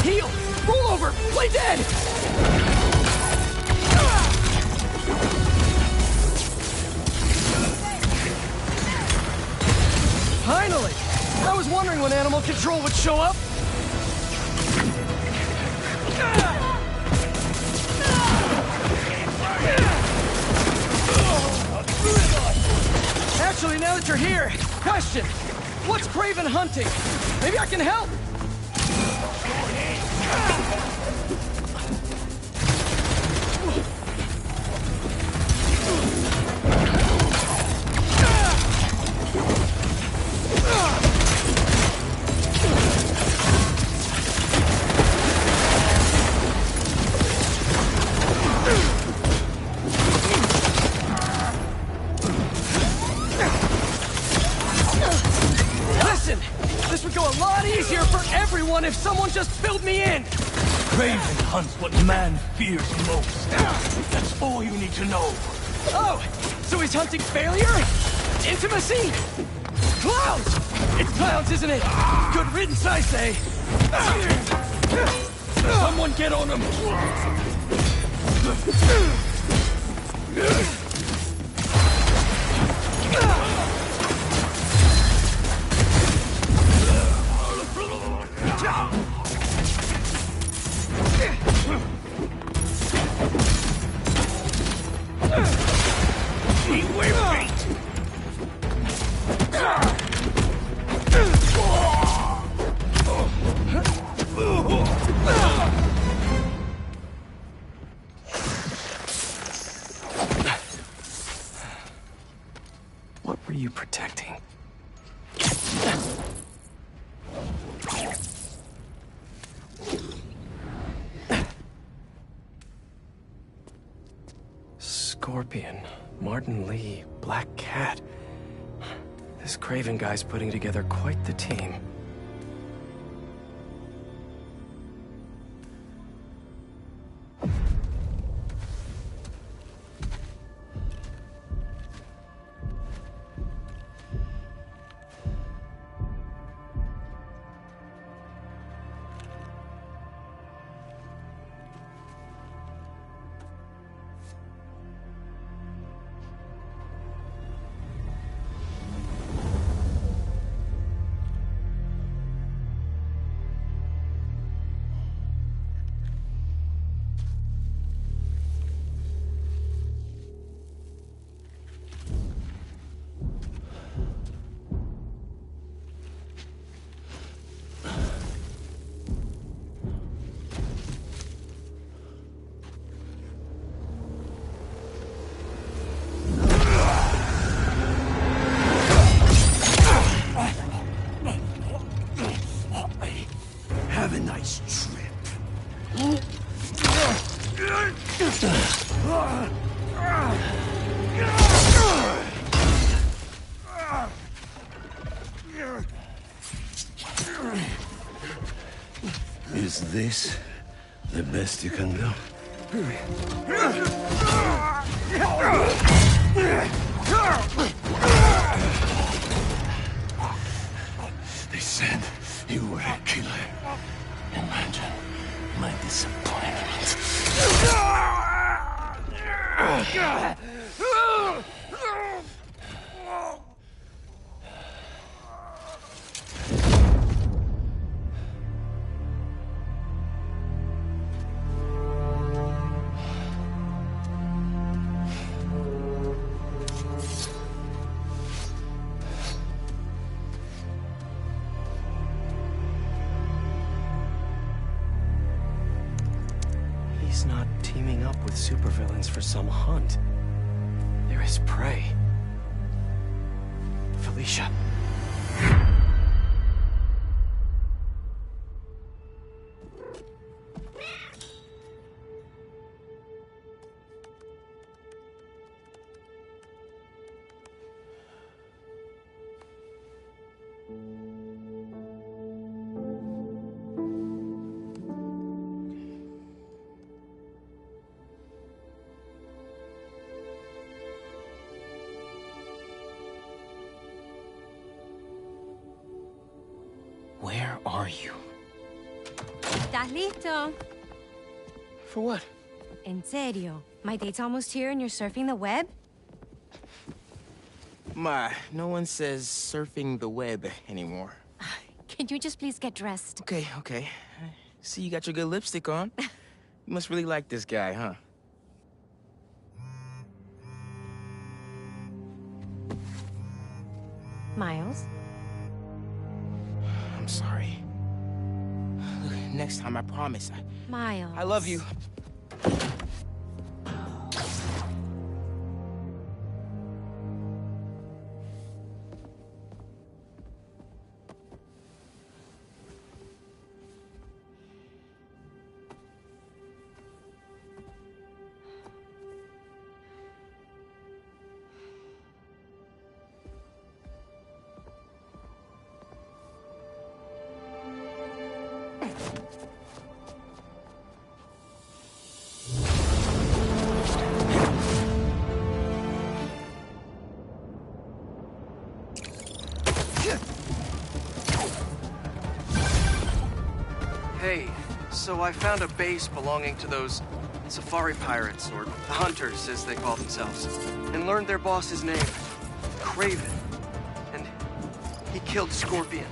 Heal! Roll over! Play dead! Finally! I was wondering when Animal Control would show up! Actually, now that you're here, question! What's Craven hunting? Maybe I can help! Listen! This would go a lot easier for everyone if someone just filled me in! Craven hunts what man fears most. That's all you need to know. Oh! So he's hunting failure? Intimacy? Clowns! It's clowns, isn't it? Good riddance, I say! Someone get on him! Scorpion, Martin Lee, Black Cat. This Craven guy's putting together quite the team. Have a nice trip. Is this the best you can do? They said you were a killer. Imagine my disappointment. He's not teaming up with supervillains for some hunt. They're his prey. Felicia. Where are you? ¿Estás listo? For what? En serio. My date's almost here and you're surfing the web? Ma, no one says surfing the web anymore. Can you just please get dressed? Okay, okay. See, you got your good lipstick on. You must really like this guy, huh? Miles? I'm sorry. Look, next time, I promise. Miles. I love you. Hey, so I found a base belonging to those safari pirates, or hunters, as they call themselves, and learned their boss's name, Craven. And he killed Scorpion.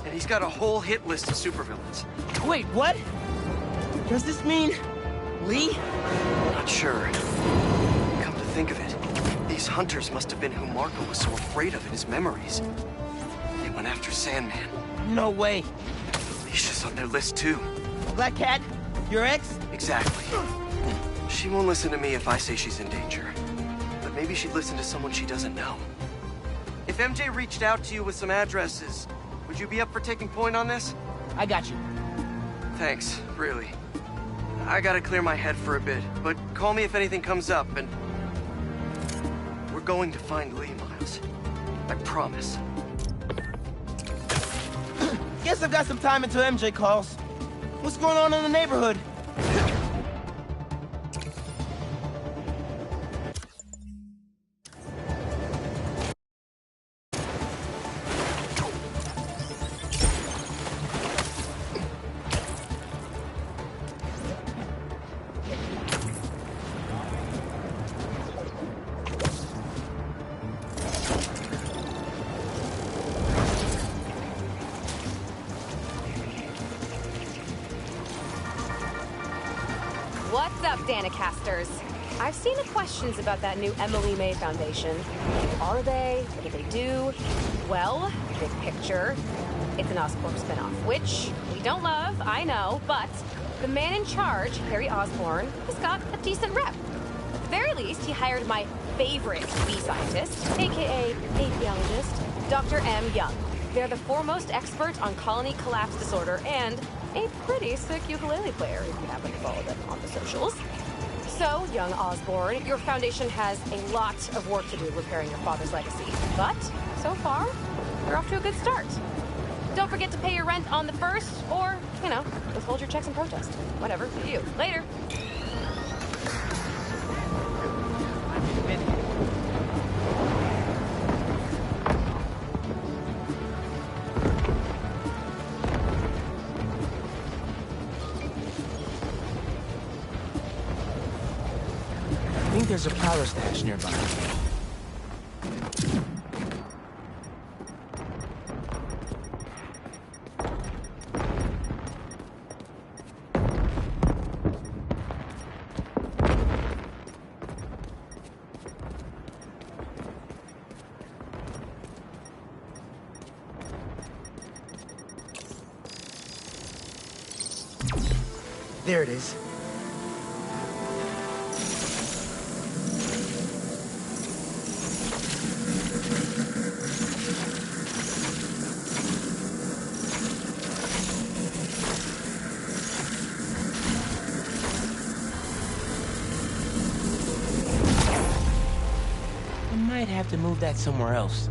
And he's got a whole hit list of supervillains. Wait, what? Does this mean Lee? Not sure. Come to think of it, these hunters must have been who Marco was so afraid of in his memories. They went after Sandman. No way. Felicia's on their list too. Black Cat? Your ex? Exactly. She won't listen to me if I say she's in danger. But maybe she'd listen to someone she doesn't know. If MJ reached out to you with some addresses, would you be up for taking point on this? I got you. Thanks, really. I gotta clear my head for a bit, but call me if anything comes up, and going to find Lee, Miles. I promise. Guess I've got some time until MJ calls. What's going on in the neighborhood? What's up, Danicasters? I've seen the questions about that new Emily May Foundation. Who are they? What do they do? Well, big picture, it's an Oscorp spinoff, which we don't love, I know, but the man in charge, Harry Osborn, has got a decent rep. At the very least, he hired my favorite bee scientist, aka apiologist, Dr. M. Young. They're the foremost expert on colony collapse disorder and a pretty sick ukulele player, if you happen to follow them on the socials. So, young Osborn, your foundation has a lot of work to do repairing your father's legacy. But, so far, you're off to a good start. Don't forget to pay your rent on the 1st, or, you know, withhold your checks in protest. Whatever, for you. Later. I think there's a power stash nearby. There it is. I might have to move that somewhere else.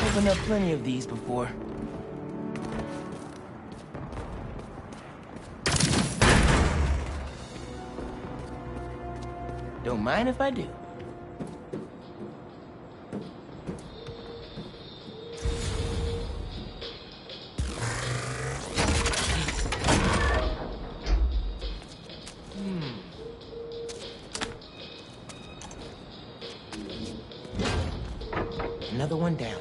Opened up plenty of these before. Don't mind if I do. Another one down.